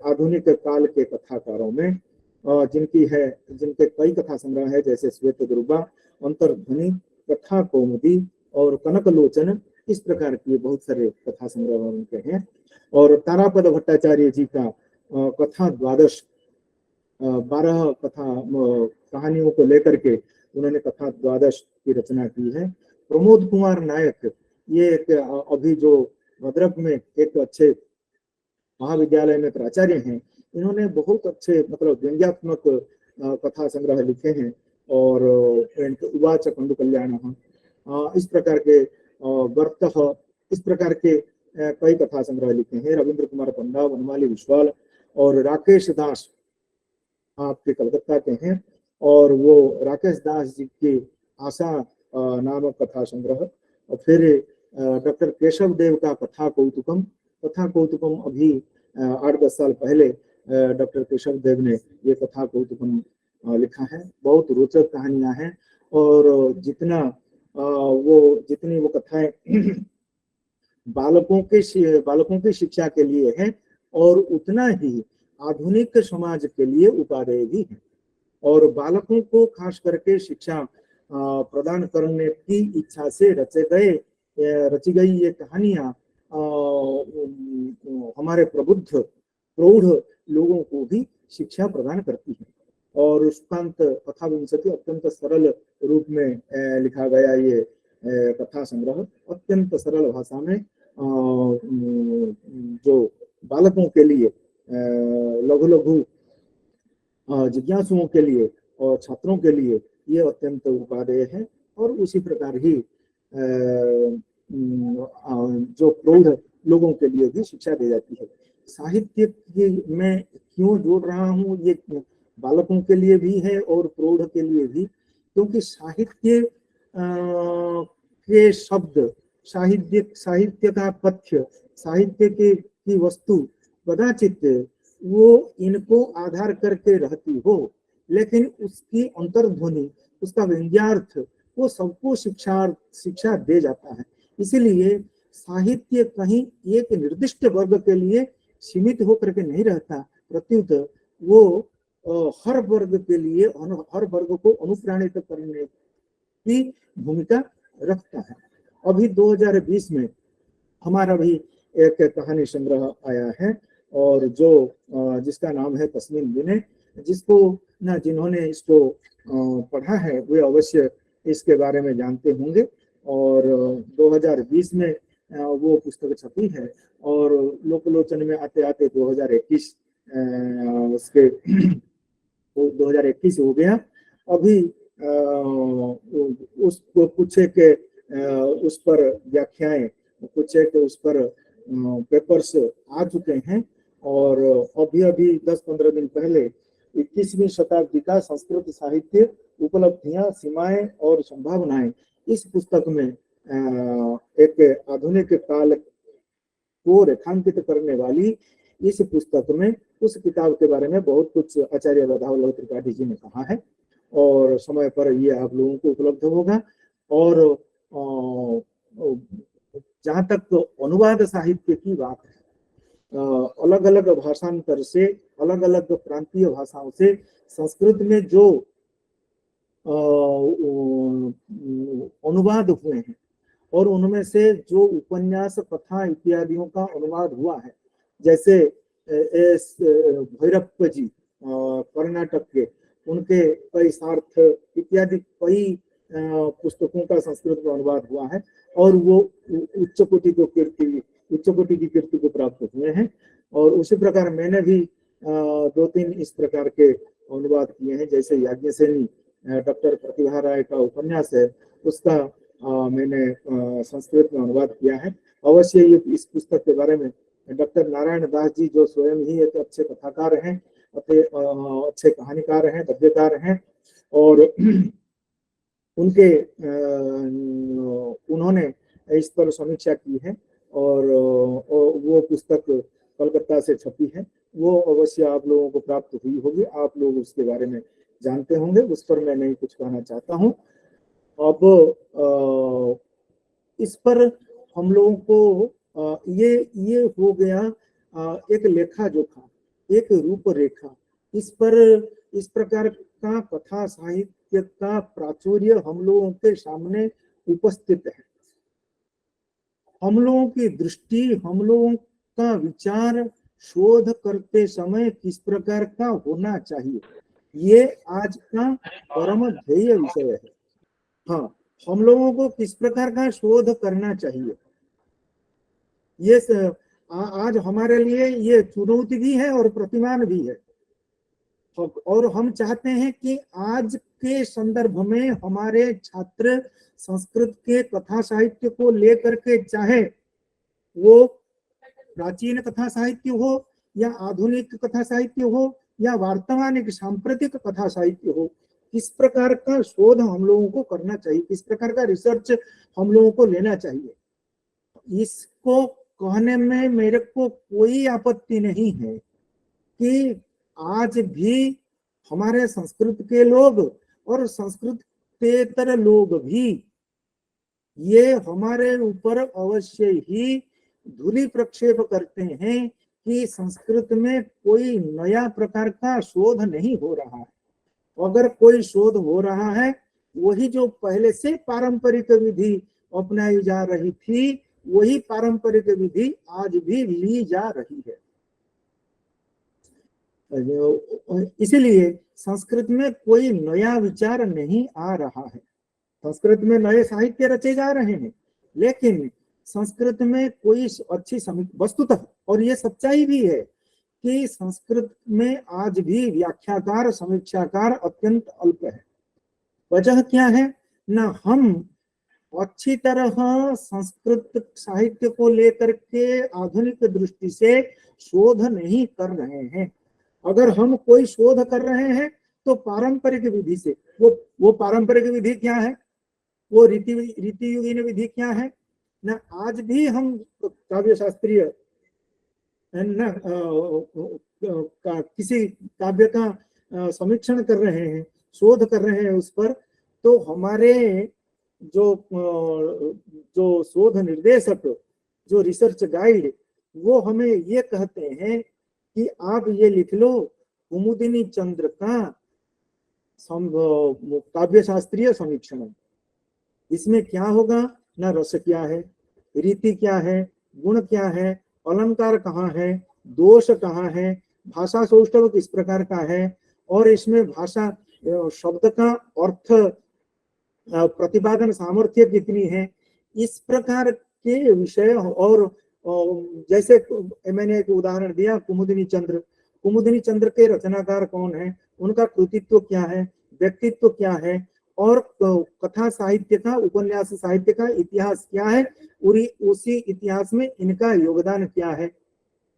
आधुनिक काल के कथाकारों में, जिनके कई कथा संग्रह है, जैसे श्वेत दुर्गा, अंतर्ध्वनि, कथा कौमुदी और कनकलोचन, इस प्रकार की बहुत सारे कथा संग्रह उनके हैं। और तारापद भट्टाचार्य जी का कथा द्वादश, 12 कहानियों को लेकर के उन्होंने कथा द्वादश की रचना की है। प्रमोद कुमार नायक, ये एक अभी जो भद्रक में एक अच्छे महाविद्यालय में प्राचार्य हैं, इन्होंने बहुत अच्छे मतलब व्यंग्यात्मक कथा संग्रह लिखे हैं। और उवाच कंदु कल्याण, इस प्रकार के वर्तः, इस प्रकार के कई कथा संग्रह लिखे हैं। रविंद्र कुमार पंडा, वनमाली विश्वाल और राकेश दास आपके कलकत्ता के हैं, और वो राकेश दास जी के आशा नामक कथा संग्रह, और फिर डॉक्टर केशव देव का कथा कौतुकम अभी 8-10 साल पहले डॉक्टर केशव देव ने ये कथा कौतुकम लिखा है। बहुत रोचक कहानियां हैं, और जितनी वो कथाएं बालकों की शिक्षा के लिए है, और उतना ही आधुनिक समाज के लिए उपादेय भी है। और बालकों को खास करके शिक्षा प्रदान करने की इच्छा से रची गई ये कहानियां हमारे प्रौढ़ लोगों को भी शिक्षा प्रदान करती है। और सुकांत कथा विंशति अत्यंत सरल रूप में लिखा गया ये कथा संग्रह, अत्यंत सरल भाषा में जो बालकों के लिए, लघु जिज्ञासुओं के लिए और छात्रों के लिए ये अत्यंत उपादेय है। और उसी प्रकार ही जो प्रौढ़ लोगों के लिए भी शिक्षा दी जाती है। साहित्य की मैं क्यों जोड़ रहा हूँ, ये बालकों के लिए भी है और प्रौढ़ के लिए भी, क्योंकि साहित्य के शब्द, साहित्य का पथ्य, साहित्य की वस्तु कदाचित वो इनको आधार करके रहती हो, लेकिन उसकी अंतर्ध्वनि, उसका व्यंग्यार्थ वो सबको शिक्षा दे जाता है। इसीलिए साहित्य कहीं एक निर्दिष्ट वर्ग के लिए सीमित होकर के नहीं रहता, प्रत्युत वो हर वर्ग के लिए, हर वर्ग को अनुप्राणित करने की भूमिका रखता है। अभी 2020 में हमारा भी एक कहानी संग्रह आया है, और जो जिसका नाम है तस्मीन बिने, जिन्होंने इसको पढ़ा है वे अवश्य इसके बारे में जानते होंगे। और 2020 में वो पुस्तक छपी है, और लोकलोचन में आते आते 2021 उसके 2021 हो गया। अभी उसको कुछ एक उस पर व्याख्याएं, कुछ एक उस पर पेपर्स आ चुके हैं। और अभी 10-15 दिन पहले 21वीं शताब्दी का संस्कृत साहित्य उपलब्धियां, सीमाएं और संभावनाएं, इस पुस्तक में एक आधुनिक काल को रेखांकित करने वाली इस पुस्तक में उस किताब के बारे में बहुत कुछ आचार्य राधावल्लभ त्रिपाठी जी ने कहा है, और समय पर ये आप लोगों को उपलब्ध होगा। और जहां तक अनुवाद साहित्य की बात है, अलग अलग भाषांतर से, अलग अलग प्रांतीय भाषाओं से संस्कृत में जो अनुवाद हुए हैं, और उनमें से जो उपन्यास, कथा इत्यादियों का अनुवाद हुआ है, जैसे भैरप्पा जी कर्नाटक के, उनके कई सार्थ इत्यादि कई पुस्तकों का संस्कृत में अनुवाद हुआ है, और वो उच्च कोटि की कीर्ति को प्राप्त हुए हैं। और उसी प्रकार मैंने भी 2-3 इस प्रकार के अनुवाद किए हैं। जैसे याज्ञसेनी डॉक्टर प्रतिभा राय का उपन्यास है, उसका मैंने संस्कृत में अनुवाद किया है। अवश्य ये इस पुस्तक के बारे में डॉक्टर नारायण दास जी, जो स्वयं ही एक अच्छे कथाकार हैं, अच्छे कहानीकार हैं, गद्यकार हैं, और उन्होंने इस पर समीक्षा की है, और वो पुस्तक कलकत्ता से छपी है। वो अवश्य आप लोगों को प्राप्त हुई होगी, आप लोग उसके बारे में जानते होंगे, उस पर मैं नहीं कुछ कहना चाहता हूँ। अब इस पर हम लोगों को ये हो गया एक लेखा जोखा, एक रूपरेखा। इस प्रकार का कथा साहित्य का प्राचुर्य हम लोगों के सामने उपस्थित है। हम लोगों की दृष्टि, हम लोगों का विचार शोध करते समय किस प्रकार का होना चाहिए, ये आज का परम ध्येय विषय है। हाँ, हम लोगों को किस प्रकार का शोध करना चाहिए, ये आज हमारे लिए ये चुनौती भी है और प्रतिमान भी है। और हम चाहते हैं कि आज के संदर्भ में हमारे छात्र संस्कृत के कथा साहित्य को लेकर के, चाहे वो प्राचीन कथा साहित्य हो या आधुनिक कथा साहित्य हो या वर्तमान सांप्रतिक कथा साहित्य हो, किस प्रकार का शोध हम लोगों को करना चाहिए, किस प्रकार का रिसर्च हम लोगों को लेना चाहिए, इसको कहने में मेरे को कोई आपत्ति नहीं है कि आज भी हमारे संस्कृत के लोग और संस्कृतेतर लोग भी ये हमारे ऊपर अवश्य ही धूलि प्रक्षेप करते हैं कि संस्कृत में कोई नया प्रकार का शोध नहीं हो रहा है। अगर कोई शोध हो रहा है, वही जो पहले से पारंपरिक विधि अपनाई जा रही थी, वही पारंपरिक विधि आज भी ली जा रही है। इसलिए संस्कृत में कोई नया विचार नहीं आ रहा है। संस्कृत में नए साहित्य रचे जा रहे हैं, लेकिन संस्कृत में कोई अच्छी वस्तुतः, और ये सच्चाई भी है कि संस्कृत में आज भी व्याख्याकार समीक्षाकार अत्यंत अल्प है। वजह क्या है ना, हम अच्छी तरह संस्कृत साहित्य को लेकर के आधुनिक दृष्टि से शोध नहीं कर रहे हैं। अगर हम कोई शोध कर रहे हैं तो पारंपरिक विधि से, वो पारंपरिक विधि क्या है, वो रीतियुगीन विधि क्या है ना। आज भी हम काव्य शास्त्रीय ना किसी काव्य का समीक्षण कर रहे हैं, शोध कर रहे हैं उस पर, तो हमारे जो शोध निर्देशक, जो रिसर्च गाइड, वो हमें ये कहते हैं कि आप ये लिख लो कुमुदिनी चंद्र का काव्य शास्त्रीय समीक्षण। इसमें क्या होगा ना, रस क्या है, रीति क्या है, गुण क्या है, अलंकार कहाँ है, दोष कहाँ है, भाषा सौष्ठव किस प्रकार का है, और इसमें भाषा शब्द का अर्थ प्रतिपादन सामर्थ्य कितनी है, इस प्रकार के विषय। और जैसे मैंने एक उदाहरण दिया कुमुदिनी चंद्र के रचनाकार कौन है, उनका कृतित्व क्या है, व्यक्तित्व क्या है, और कथा साहित्य का, उपन्यास साहित्य का इतिहास क्या है, उसी इतिहास में इनका योगदान क्या है,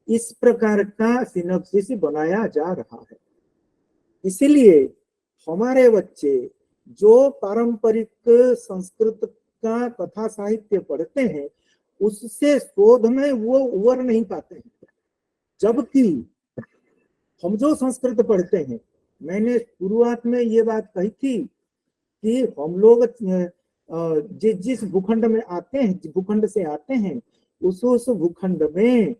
इस प्रकार का सिनॉप्सिस बनाया जा रहा है। इसीलिए हमारे बच्चे जो पारंपरिक संस्कृत का कथा साहित्य पढ़ते हैं, उससे शोध में वो उबर नहीं पाते हैं। जबकि हम जो संस्कृत पढ़ते हैं, मैंने शुरुआत में ये बात कही थी कि हम लोग जिस भूखंड में आते हैं, भूखंड से आते हैं, उस भूखंड में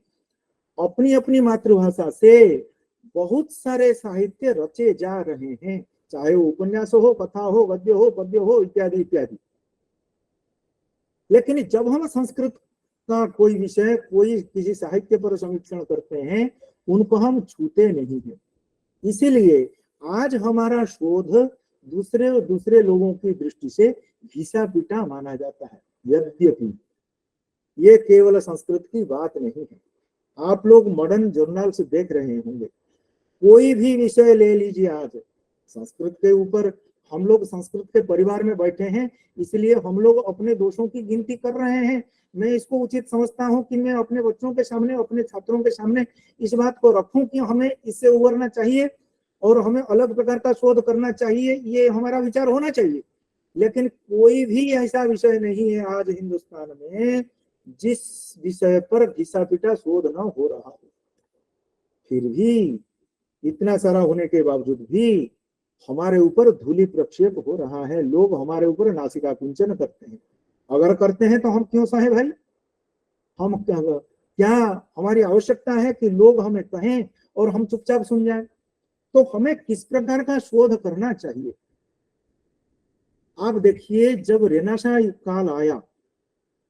अपनी अपनी मातृभाषा से बहुत सारे साहित्य रचे जा रहे हैं, चाहे वो उपन्यास हो, कथा हो, गद्य हो, पद्य हो, इत्यादि इत्यादि। लेकिन जब हम संस्कृत का कोई विषय, कोई किसी साहित्य पर समीक्षण करते हैं, उनको हम छूते नहीं हैं। इसीलिए आज हमारा शोध दूसरे लोगों की दृष्टि से घिसा पीटा माना जाता है। यद्यपि ये केवल संस्कृत की बात नहीं है। आप लोग मॉडर्न जर्नल्स देख रहे होंगे, कोई भी विषय ले लीजिए, आज संस्कृत के ऊपर, हम लोग संस्कृत के परिवार में बैठे हैं, इसलिए हम लोग अपने दोषों की गिनती कर रहे हैं। मैं इसको उचित समझता हूं कि मैं अपने बच्चों के सामने, अपने छात्रों के सामने इस बात को रखूं कि हमें इससे उबरना चाहिए और हमें अलग प्रकार का शोध करना चाहिए, ये हमारा विचार होना चाहिए। लेकिन कोई भी ऐसा विषय नहीं है आज हिंदुस्तान में जिस विषय पर घिसा पिटा शोध न हो रहा हो। फिर भी इतना सारा होने के बावजूद भी हमारे ऊपर धूलि प्रक्षेप हो रहा है, लोग हमारे ऊपर नासिका कुंचन करते हैं। अगर करते हैं तो हम क्यों सहे भाई? हम क्या हमारी आवश्यकता है कि लोग हमें कहें और हम चुपचाप सुन जाएं? तो हमें किस प्रकार का शोध करना चाहिए? आप देखिए, जब रेनेसां काल आया,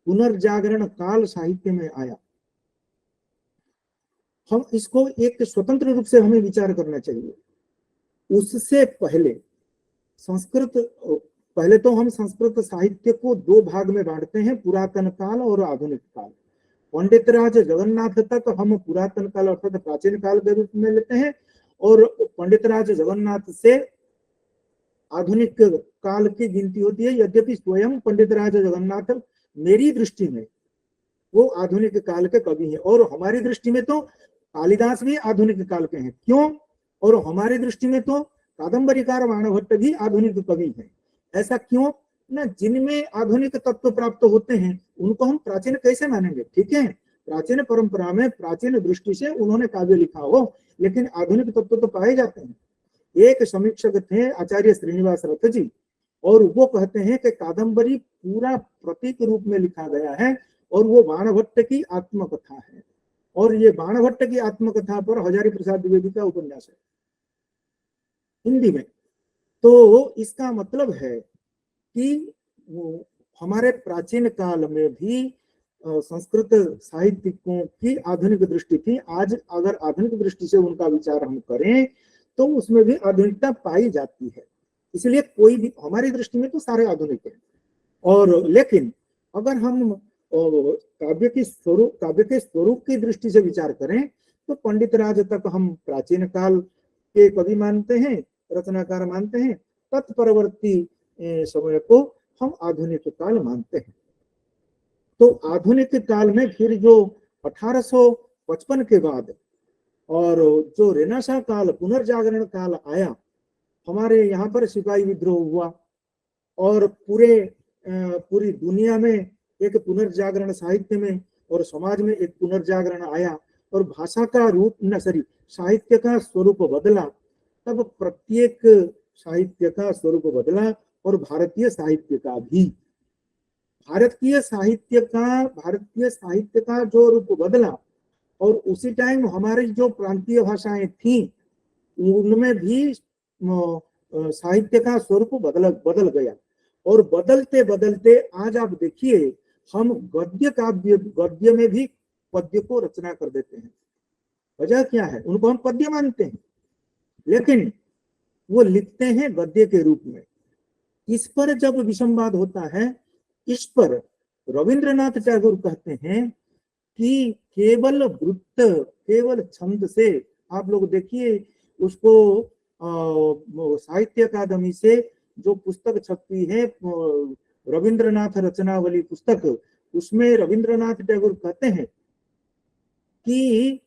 पुनर्जागरण काल साहित्य में आया, हम इसको एक स्वतंत्र रूप से हमें विचार करना चाहिए। उससे पहले पहले तो हम संस्कृत साहित्य को दो भाग में बांटते हैं, पुरातन काल और आधुनिक काल। पंडित राज जगन्नाथ तक हम पुरातन काल अर्थात प्राचीन काल के रूप में लेते हैं, और पंडित राज जगन्नाथ से आधुनिक काल की गिनती होती है। यद्यपि स्वयं पंडित राज जगन्नाथ मेरी दृष्टि में वो आधुनिक काल के कवि हैं। और हमारी दृष्टि में तो कालिदास भी आधुनिक काल के हैं। क्यों? और हमारी दृष्टि में तो कादम्बरीकार बाणभट्ट भी आधुनिक कवि हैं। ऐसा क्यों? ना, जिनमें आधुनिक तत्व प्राप्त होते हैं उनको हम प्राचीन कैसे मानेंगे? ठीक है, प्राचीन परंपरा में प्राचीन दृष्टि से उन्होंने काव्य लिखा हो, लेकिन आधुनिक तत्व तो पाए जाते हैं। एक समीक्षक थे आचार्य श्रीनिवास रथ जी, और वो कहते हैं कि कादम्बरी पूरा प्रतीक रूप में लिखा गया है और वो बाणभट्ट की आत्मकथा है। और ये बाणभट्ट की आत्मकथा पर हजारी प्रसाद द्विवेदी का उपन्यास है हिंदी में। तो इसका मतलब है कि हमारे प्राचीन काल में भी संस्कृत साहित्यिकों की आधुनिक दृष्टि थी। आज अगर आधुनिक दृष्टि से उनका विचार हम करें तो उसमें भी आधुनिकता पाई जाती है। इसलिए कोई भी, हमारी दृष्टि में तो सारे आधुनिक हैं। और लेकिन अगर हम काव्य के स्वरूप की दृष्टि से विचार करें तो पंडित राज तक हम प्राचीन काल के कवि मानते हैं, रचनाकार मानते हैं। तत्परवर्ती समय को हम आधुनिक काल मानते हैं। तो आधुनिक काल में फिर जो 1855 के बाद और जो रेनेसां काल, पुनर्जागरण काल आया, हमारे यहाँ पर सिपाही विद्रोह हुआ और पूरी दुनिया में एक पुनर्जागरण, साहित्य में और समाज में एक पुनर्जागरण आया और भाषा का रूप साहित्य का स्वरूप बदला। तब प्रत्येक साहित्य का स्वरूप बदला और भारतीय साहित्य का भी। भारतीय साहित्य का जो रूप बदला और उसी टाइम हमारी जो प्रांतीय भाषाएं थी उनमें भी साहित्य का स्वरूप बदल गया। और बदलते बदलते आज आप देखिए, हम गद्य में भी पद्य को रचना कर देते हैं। वजह क्या है? उनको हम पद्य मानते हैं, लेकिन वो लिखते हैं गद्य के रूप में। इस पर जब विसंवाद होता है, इस पर रविंद्रनाथ टैगोर कहते हैं कि केवल वृत्त, केवल छंद से, आप लोग देखिए उसको साहित्य अकादमी से जो पुस्तक छपी है रविंद्रनाथ रचनावली पुस्तक, उसमें रविंद्रनाथ टैगोर कहते हैं कि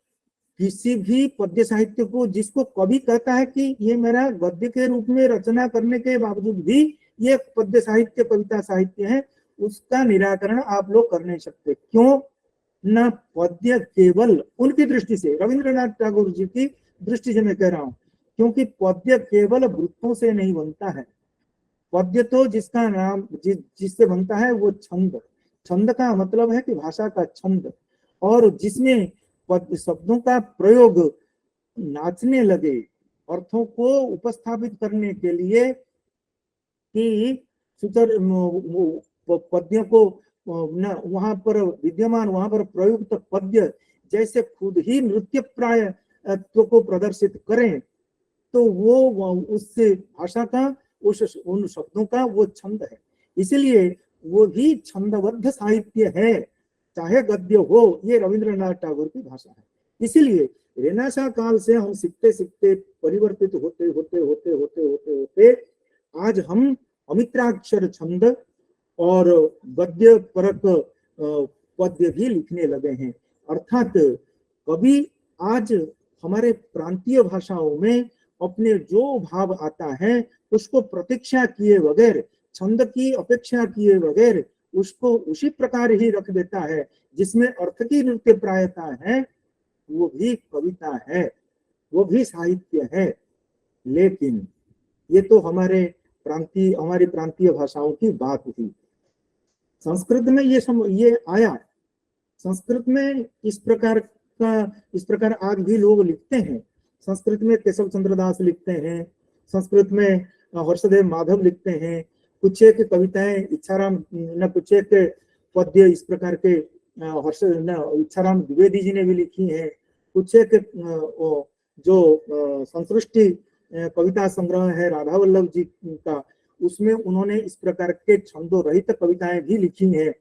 किसी भी पद्य साहित्य को, जिसको कवि कहता है कि ये मेरा गद्य के रूप में रचना करने के बावजूद भी ये पद्य साहित्य, कविता साहित्य है, उसका निराकरण आप लोग कर नहीं सकते। क्यों? ना पद्य केवल, उनकी दृष्टि से, रविंद्रनाथ टैगोर जी की दृष्टि से मैं कह रहा हूं, क्योंकि पद्य केवल वृत्तों से नहीं बनता है। पद्य तो जिसका नाम जिससे बनता है वो छंद। छंद का मतलब है कि भाषा का छंद, और जिसमें पद्य शब्दों का प्रयोग नाचने लगे, अर्थों को उपस्थापित करने के लिए, कि पद्यों को वहां पर विद्यमान, वहां पर प्रयुक्त पद्य जैसे खुद ही नृत्य प्राय को प्रदर्शित करें, तो वो उससे भाषा का, उन शब्दों का वो छंद है। इसलिए वो भी छंदबद्ध साहित्य है, चाहे गद्य हो। ये रविंद्रनाथ टैगोर की भाषा है। इसीलिए रेनेसां काल से हम सीखते सीखते परिवर्तित होते होते होते होते होते होते आज हम अमित्राक्षर छंद और गद्य परक पद्य भी लिखने लगे हैं। अर्थात कवि आज हमारे प्रांतीय भाषाओं में अपने जो भाव आता है उसको प्रतीक्षा किए बगैर, छंद की अपेक्षा किए बगैर उसको उसी प्रकार ही रख देता है जिसमें अर्थ की नृत्य प्रायता है। वो भी कविता है, वो भी साहित्य है। लेकिन ये तो हमारी प्रांतीय भाषाओं की बात हुई। संस्कृत में ये आया। संस्कृत में इस प्रकार आज भी लोग लिखते हैं। संस्कृत में केशव चंद्र दास लिखते हैं, संस्कृत में हर्षदेव माधव लिखते हैं, कुछ एक कविताएं इच्छाराम न, कुछ एक पद्य इस प्रकार के इच्छाराम द्विवेदी जी ने भी लिखी है। कुछ एक जो संसृष्टि कविता संग्रह है राधा वल्लभ जी का, उसमें उन्होंने इस प्रकार के छंदो रहित कविताएं भी लिखी हैं।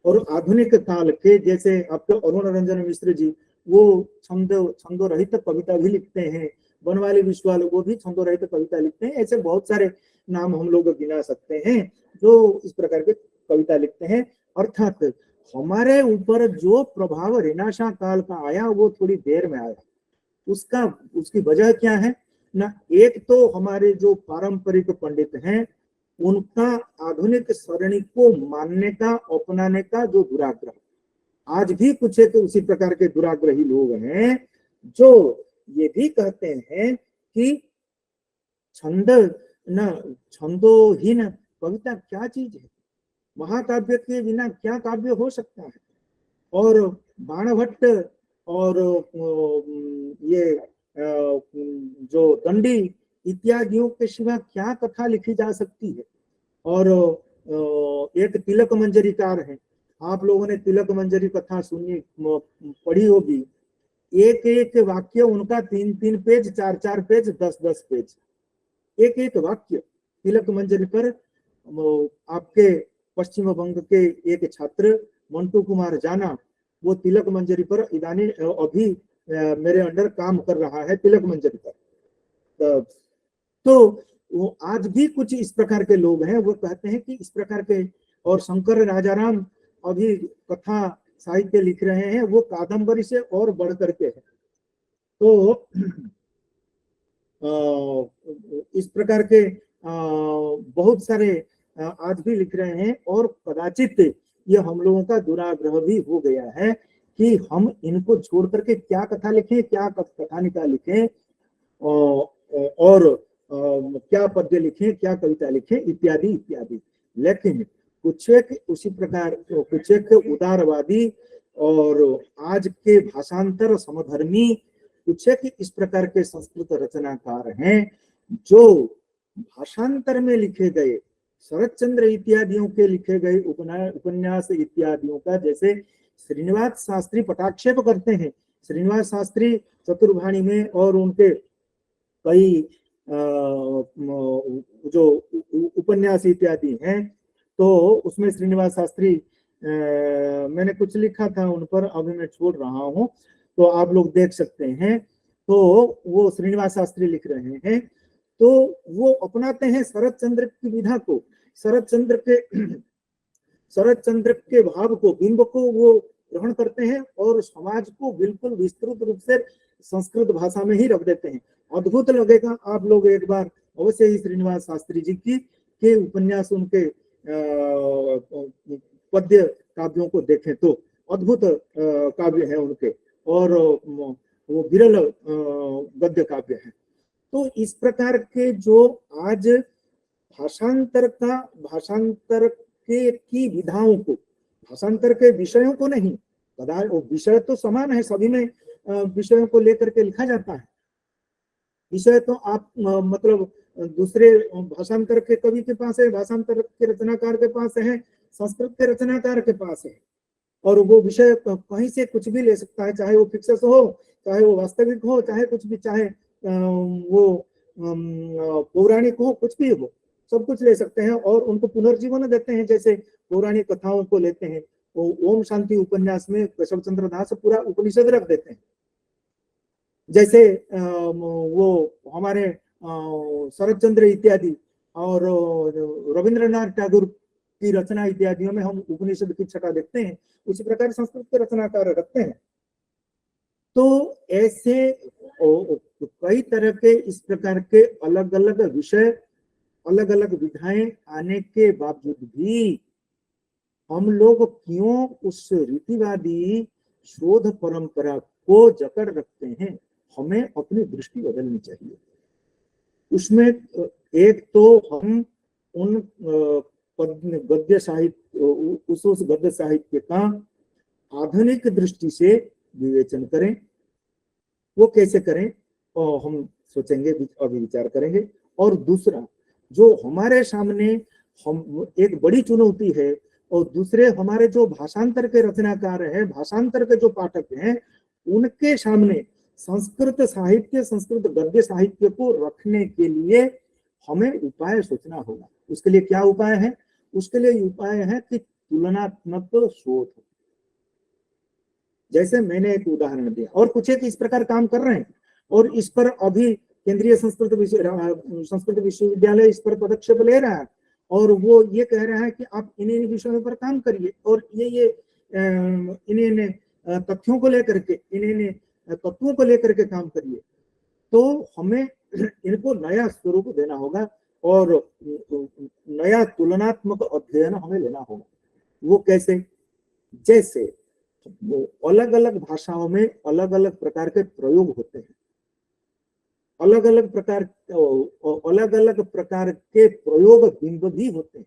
और आधुनिक काल के जैसे आपके अरुण रंजन मिश्र जी, वो छंदो रहित कविता भी लिखते हैं। बनवाली विश्वाल, वो भी छंदो रहित कविता लिखते हैं। ऐसे बहुत सारे नाम हम लोग गिना सकते हैं जो इस प्रकार के कविता लिखते हैं। अर्थात हमारे ऊपर जो प्रभाव रेनेसां काल का आया वो थोड़ी देर में आया। उसकी वजह क्या है ना, एक तो हमारे जो पारंपरिक पंडित हैं उनका आधुनिक सरणी को मानने का, अपनाने का जो दुराग्रह, आज भी कुछ एक उसी प्रकार के दुराग्रही लोग हैं जो ये भी कहते हैं कि छंद न छंदोहीन कविता क्या चीज है, महाकाव्य के बिना क्या काव्य हो सकता है, और बाणभट्ट और ये जो दंडी इत्यादियों के सिवा क्या कथा लिखी जा सकती है। और एक तिलक मंजरीकार है, आप लोगों ने तिलक मंजरी कथा सुनी पढ़ी होगी, एक एक वाक्य उनका 3-3 पेज, 4-4 पेज, 10-10 पेज, एक एक वाक्य तिलक मंजरी पर। आपके पश्चिम बंग के एक छात्र मंटू कुमार जाना, वो तिलक मंजरी पर इदानी अभी मेरे अंडर काम कर रहा है तिलक मंजरी पर। तो वो आज भी कुछ इस प्रकार के लोग हैं, वो कहते हैं कि इस प्रकार के, और शंकर राजाराम अभी कथा साहित्य लिख रहे हैं, वो कादम्बरी से और बढ़ करके है। तो इस प्रकार के बहुत सारे आज भी लिख रहे हैं, और कदाचित ये हम लोगों का दुराग्रह भी हो गया है कि हम इनको छोड़ करके क्या कथा लिखें, क्या कथानिका लिखें, और क्या पद्य लिखें, क्या कविता लिखें, इत्यादि इत्यादि। लेकिन कुछ एक उसी प्रकार, कुछ एक उदारवादी और आज के भाषांतर समधर्मी कुछ एक इस प्रकार के संस्कृत रचनाकार हैं जो भाषांतर में लिखे गए शरद चंद्र इत्यादियों के लिखे गए उपन्यास इत्यादियों का, जैसे श्रीनिवास शास्त्री पटाक्षेप करते हैं, श्रीनिवास शास्त्री चतुर्भाणी में और उनके कई जो उपन्यास इत्यादि हैं, तो उसमें श्रीनिवास शास्त्री मैंने कुछ लिखा था उन पर, अभी मैं छोड़ रहा हूँ, तो आप लोग देख सकते हैं। तो वो श्रीनिवास शास्त्री लिख रहे हैं, तो वो अपनाते हैं शरद चंद्र की विधा को, शरद चंद्र के भाव को, बिंब को वो ग्रहण करते हैं और समाज को बिल्कुल विस्तृत रूप से संस्कृत भाषा में ही रख देते हैं। अद्भुत लगेगा, आप लोग एक बार अवश्य ही श्रीनिवास शास्त्री जी के उपन्यास, उनके पद्य काव्यों को देखें तो अद्भुत काव्य है उनके, और वो विरल गद्य काव्य है। तो इस प्रकार के जो आज भाषांतर के की विधाओं को, भाषांतर के विषयों को नहीं, विषय तो समान है, सभी में विषयों को लेकर के लिखा जाता है। विषय तो आप मतलब दूसरे भाषांतर के कवि के पास है, भाषांतर के रचनाकार के पास है, संस्कृत के रचनाकार के पास है, और वो विषय कहीं से कुछ भी ले सकता है, चाहे वो फिक्सेस हो, चाहे वो वास्तविक हो, चाहे कुछ भी, चाहे वो पौराणिक हो, कुछ भी हो, सब कुछ ले सकते हैं और उनको पुनर्जीवन देते हैं। जैसे पौराणिक कथाओं को लेते हैं, वो ओम शांति उपन्यास में केशव चंद्र दास पूरा उपनिषद रख देते हैं। जैसे वो हमारे शरद चंद्र इत्यादि और रविंद्रनाथ टैगोर की रचना इत्यादियों में हम उपनिषद की छटा देखते हैं, उसी प्रकार संस्कृत के रचनाकार रखते हैं। तो ऐसे कई तरह के इस प्रकार के अलग अलग विषय, अलग अलग विधाएं आने के बावजूद भी हम लोग क्यों उस रीतिवादी शोध परंपरा को जकड़ रखते हैं? हमें अपनी दृष्टि बदलनी चाहिए। उसमें एक तो हम उन गद्य साहित्य, उस गद्य साहित्य का आधुनिक दृष्टि से विवेचन करें। वो कैसे करें और हम सोचेंगे, अभी विचार करेंगे। और दूसरा, जो हमारे सामने हम एक बड़ी चुनौती है, और दूसरे हमारे जो भाषांतर के रचनाकार हैं, भाषांतर के जो पाठक हैं, उनके सामने संस्कृत साहित्य, संस्कृत गद्य साहित्य को रखने के लिए हमें उपाय सोचना होगा। उसके लिए क्या उपाय है? उसके लिए उपाय है कि तुलनात्मक शोध। जैसे मैंने एक उदाहरण दिया, और कुछ एक इस प्रकार काम कर रहे हैं, और इस पर अभी केंद्रीय संस्कृत विश्वविद्यालय इस पर पदक्षेप ले रहा है, और वो ये कह रहा है कि आप इन विषयों पर काम करिए, और ये इन्हें तथ्यों को लेकर के, इन्हें तत्वों को लेकर के काम करिए, तो हमें इनको नया स्वरूप देना होगा और नया तुलनात्मक अध्ययन हमें लेना होगा। वो कैसे? जैसे अलग अलग भाषाओं में अलग अलग प्रकार के प्रयोग होते हैं, अलग अलग प्रकार के प्रयोग बिंब भी होते हैं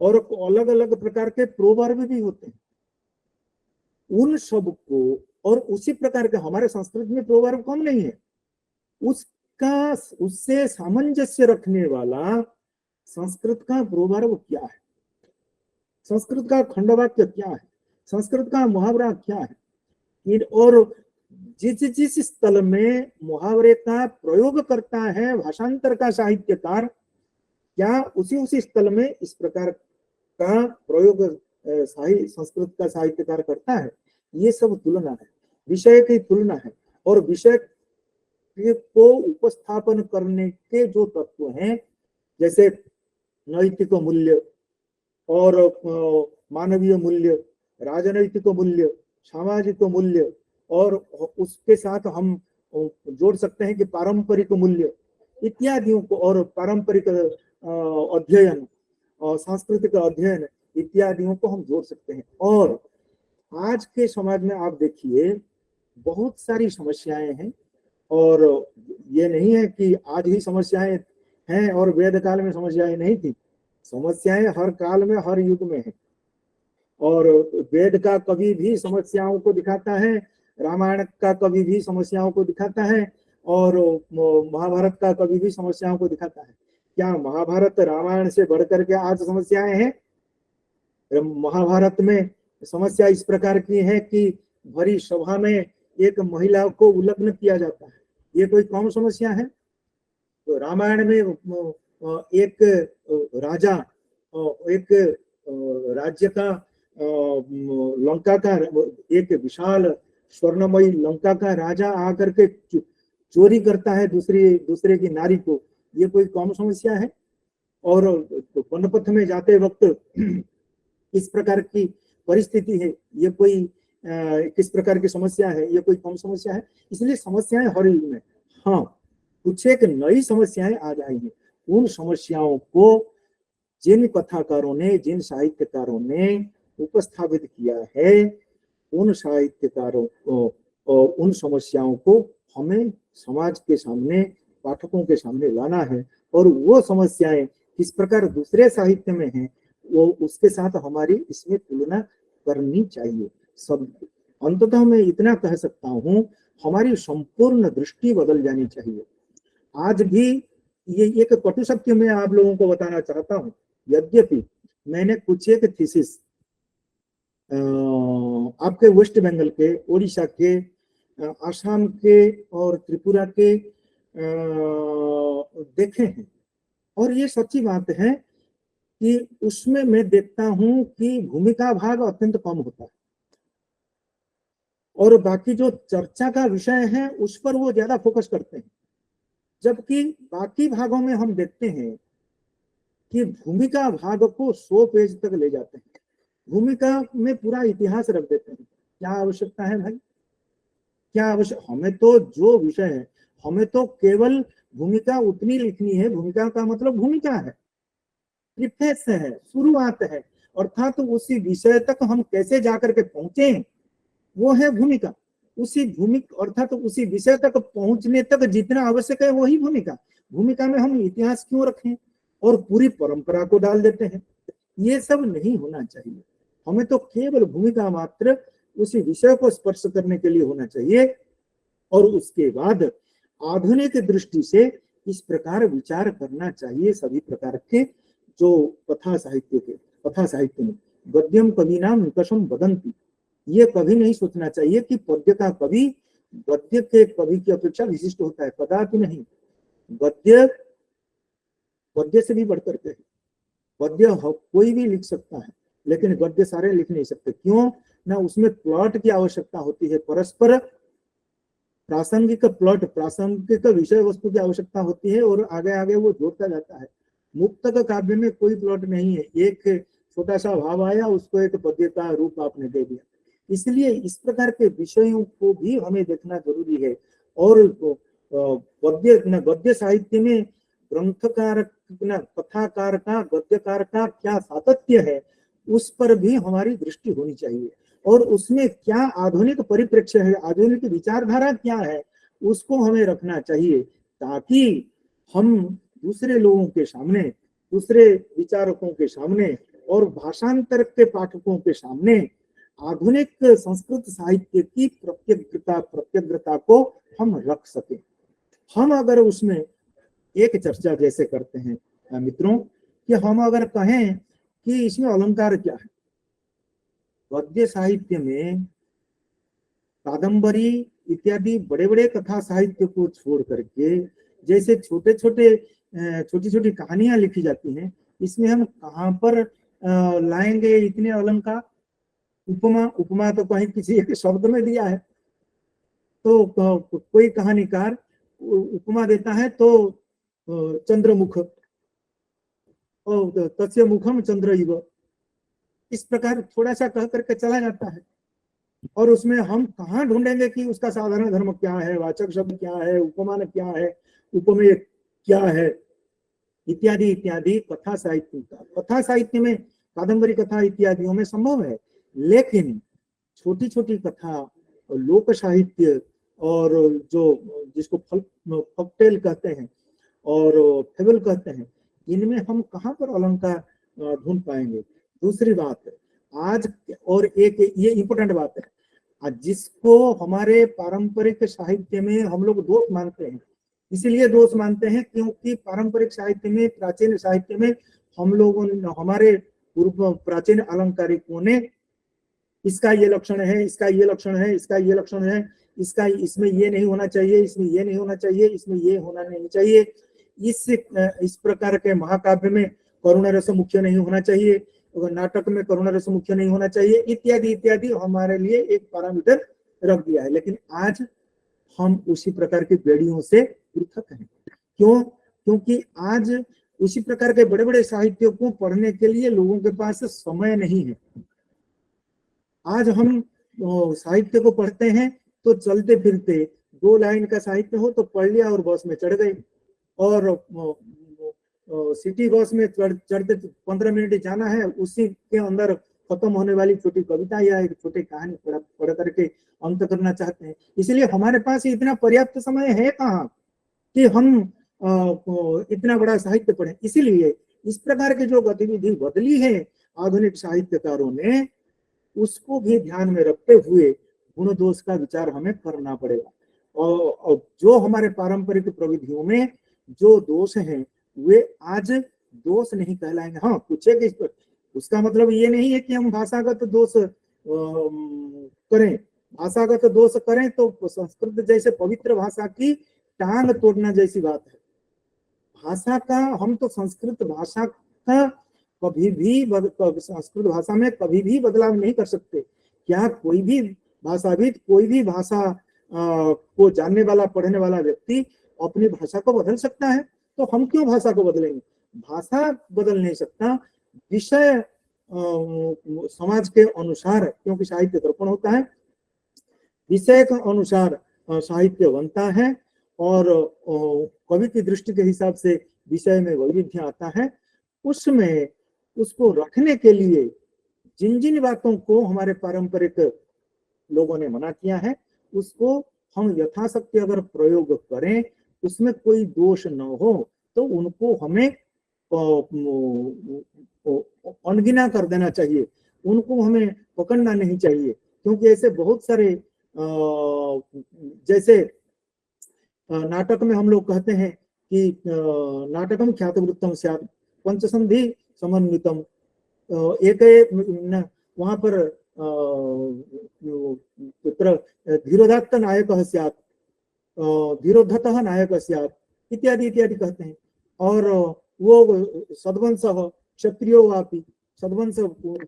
और अलग अलग प्रकार के प्रोवर्ब भी होते हैं। उन सब को, और उसी प्रकार के हमारे संस्कृत में प्रोवर्ब कम नहीं है, उससे सामंजस्य रखने वाला संस्कृत का प्रोवर्ब क्या है, संस्कृत का खंडवाक्य क्या है, संस्कृत का मुहावरा क्या है, और जिस स्थल में मुहावरे का प्रयोग करता है भाषांतर का साहित्यकार, क्या उसी स्थल में इस प्रकार का प्रयोग संस्कृत का साहित्यकार करता है? ये सब तुलना है, विषय की तुलना है। और विषय को उपस्थापन करने के जो तत्व हैं, जैसे नैतिक मूल्य और मानवीय मूल्य, राजनैतिक मूल्य, सामाजिक मूल्य, और उसके साथ हम जोड़ सकते हैं कि पारंपरिक मूल्य इत्यादियों को, और पारंपरिक अध्ययन और सांस्कृतिक अध्ययन इत्यादियों को हम जोड़ सकते हैं। और आज के समाज में आप देखिए बहुत सारी समस्याएं हैं, और ये नहीं है कि आज ही समस्याएं हैं और वेद काल में समस्याएं नहीं थी। समस्याएं हर काल में, हर युग में है। और वेद का कवि भी समस्याओं को दिखाता है, रामायण का कवि भी समस्याओं को दिखाता है, और महाभारत का कवि भी समस्याओं को दिखाता है। क्या महाभारत रामायण से बढ़कर के आज समस्याएं हैं? महाभारत में समस्या इस प्रकार की है कि भरी सभा में एक महिला को उल्लंघन किया जाता है, ये कोई कम समस्या है? तो रामायण में एक राजा, एक राज्य का, लंका का, एक विशाल स्वर्णमयी लंका का राजा आकर के चोरी करता है दूसरे की नारी को, ये कोई कम समस्या है? और वनपथ में जाते वक्त किस प्रकार की परिस्थिति है, ये कोई किस प्रकार की समस्या है, ये कोई कम समस्या है? इसलिए समस्याएं हर युग में, हाँ कुछ एक नई समस्याएं आ जाएंगी। उन समस्याओं को जिन कथाकारों ने, जिन साहित्यकारों ने उपस्थापित किया है, उन साहित्यकारों को, उन समस्याओं को हमें समाज के सामने, पाठकों के सामने लाना है। और वो समस्याएं किस प्रकार दूसरे साहित्य में हैं, वो उसके साथ हमारी इसमें तुलना करनी चाहिए। सब अंततः मैं इतना कह सकता हूँ, हमारी संपूर्ण दृष्टि बदल जानी चाहिए। आज भी ये एक कटु सत्य मैं आप लोगों को बताना चाहता हूँ, यद्यपि मैंने कुछ एक थीसिस आपके वेस्ट बंगाल के, ओडिशा के, आसाम के और त्रिपुरा के देखे हैं, और ये सच्ची बात है कि उसमें मैं देखता हूं कि भूमिका भाग अत्यंत कम होता है, और बाकी जो चर्चा का विषय है उस पर वो ज्यादा फोकस करते हैं। जबकि बाकी भागों में हम देखते हैं कि भूमिका भाग को 100 पेज तक ले जाते हैं, भूमिका में पूरा इतिहास रख देते हैं। क्या आवश्यकता है भाई? क्या आवश्यक? हमें तो जो विषय है, हमें तो केवल भूमिका उतनी लिखनी है। भूमिका का मतलब भूमिका है, प्रीफेस है, शुरुआत है, अर्थात तो उसी विषय तक हम कैसे जाकर के पहुंचे, वो है भूमिका। उसी भूमिका अर्थात तो उसी विषय तक पहुंचने तक जितना आवश्यक है वही भूमिका। भूमिका में हम इतिहास क्यों रखें और पूरी परंपरा को डाल देते हैं? ये सब नहीं होना चाहिए। हमें तो केवल भूमिका मात्र उसी विषय को स्पर्श करने के लिए होना चाहिए, और उसके बाद आधुनिक दृष्टि से इस प्रकार विचार करना चाहिए। सभी प्रकार के जो कथा साहित्य में गद्यम कवि नाम निकषम वदंती, ये कभी नहीं सोचना चाहिए कि पद्य का कवि गद्य के कवि की अपेक्षा विशिष्ट होता है, कदापि नहीं। गद्य से भी बढ़कर के, पद्य कोई भी लिख सकता है, लेकिन गद्य सारे लिख नहीं सकते। क्यों? ना उसमें प्लॉट की आवश्यकता होती है, परस्पर प्रासंगिक प्लॉट, प्रासंगिक विषय वस्तु की आवश्यकता होती है, और आगे आगे वो जोड़ता जाता है। मुक्तक काव्य में कोई प्लॉट नहीं है, एक छोटा सा भाव आया, उसको एक पद्य का रूप आपने दे दिया। इसलिए इस प्रकार के विषयों को भी हमें देखना जरूरी है। और गद्य साहित्य में ग्रंथकार कथाकार का, गद्यकार का क्या सातत्य है, उस पर भी हमारी दृष्टि होनी चाहिए। और उसमें क्या आधुनिक परिप्रेक्ष्य है, आधुनिक विचारधारा क्या है, उसको हमें रखना चाहिए, ताकि हम दूसरे लोगों के सामने, दूसरे विचारकों के सामने और भाषांतर के पाठकों के सामने आधुनिक संस्कृत साहित्य की प्रत्यग्रता को हम रख सके। हम अगर उसमें एक चर्चा जैसे करते हैं मित्रों, कि हम अगर कहें कि इसमें अलंकार क्या है, गद्य साहित्य में कादंबरी इत्यादि बड़े बड़े कथा साहित्य को छोड़ करके जैसे छोटी छोटी कहानियां लिखी जाती हैं, इसमें हम कहाँ पर लाएंगे इतने अलंकार? उपमा तो कहीं किसी एक शब्द में दिया है। तो कोई कहानीकार उपमा देता है तो चंद्रमुख, तस्य मुखम चंद्र इव, इस प्रकार थोड़ा सा कह करके चला जाता है। और उसमें हम कहाँ ढूंढेंगे कि उसका साधारण धर्म क्या है, वाचक शब्द क्या है, उपमान क्या है, उपमेय क्या है, इत्यादि इत्यादि। कथा साहित्य में कादंबरी कथा इत्यादियों में संभव है, लेकिन छोटी छोटी कथा, लोक साहित्य और जो जिसको फॉकटेल कहते हैं और फेबल कहते हैं, इनमें हम कहाँ पर अलंकार ढूंढ पाएंगे? दूसरी बात है आज, और एक ये इंपॉर्टेंट बात है, आज जिसको हमारे पारंपरिक साहित्य में हम लोग दोष मानते हैं, इसीलिए दोष मानते हैं क्योंकि पारंपरिक साहित्य में, प्राचीन साहित्य में हम लोगों, हमारे पूर्व प्राचीन अलंकारिकों ने इसका ये लक्षण है, इसका ये लक्षण है, इसका ये लक्षण है, इसका इसमें ये नहीं होना चाहिए, इसमें ये नहीं होना चाहिए, इसमें ये होना नहीं चाहिए, इस प्रकार के महाकाव्य में करुण रस मुख्य नहीं होना चाहिए, नाटक में करुण रस मुख्य नहीं होना चाहिए, इत्यादि इत्यादि हमारे लिए एक पैरामीटर रख दिया है। लेकिन आज हम उसी प्रकार की बेड़ियों से पृथक हैं। क्यों? क्योंकि आज उसी प्रकार के बड़े बड़े साहित्यों को पढ़ने के लिए लोगों के पास समय नहीं है। आज हम साहित्य को पढ़ते हैं तो चलते फिरते 2 लाइन का साहित्य हो तो पढ़ लिया और बस में चढ़ गए, और सिटी बस में चढ़ते 15 मिनट जाना है, उसी के अंदर खत्म होने वाली छोटी कविता या एक छोटी कहानी पढ़ करके अंत करना चाहते हैं। इसलिए हमारे पास इतना पर्याप्त समय है कहाँ कि हम इतना बड़ा साहित्य पढ़ें। इसीलिए इस प्रकार की जो गतिविधि बदली है आधुनिक साहित्यकारों ने, उसको भी ध्यान में रखते हुए गुण दोष का विचार हमें करना पड़ेगा। और जो हमारे पारंपरिक प्रविधियों में जो दोष हैं वे आज दोष नहीं कहलाएंगे। हाँ, कुछ है कि उसका मतलब ये नहीं है कि हम भाषागत दोष करें। भाषागत दोष करें तो संस्कृत जैसे पवित्र भाषा की टांग तोड़ना जैसी बात है। भाषा का, हम तो संस्कृत भाषा का कभी भी संस्कृत भाषा में कभी भी बदलाव नहीं कर सकते। क्या कोई भी भाषाविद, कोई भी भाषा को जानने वाला, पढ़ने वाला व्यक्ति अपनी भाषा को बदल सकता है? तो हम क्यों भाषा को बदलेंगे? भाषा बदल नहीं सकता, विषय समाज के अनुसार, क्योंकि साहित्य दर्पण होता है, विषय के अनुसार साहित्य बनता है और कवि की दृष्टि के हिसाब से विषय में वैविध्य आता है। उसमें उसको रखने के लिए जिन जिन बातों को हमारे पारंपरिक लोगों ने मना किया है, उसको हम यथाशक्ति अगर प्रयोग करें, उसमें कोई दोष न हो, तो उनको हमें अनगिना कर देना चाहिए, उनको हमें पकड़ना नहीं चाहिए। क्योंकि ऐसे बहुत सारे जैसे नाटक में हम लोग कहते हैं कि नाटकम ख्यातवृत्तम स्यात् पंचसंधि समन्वितम, एक वहां पर धीरोदात्त नायक स्यात्, धीरोद्धतः नायक स्यात्, इत्यादि इत्यादि कहते हैं। और वो सद्वंश क्षत्रियो वापि, सद्वंश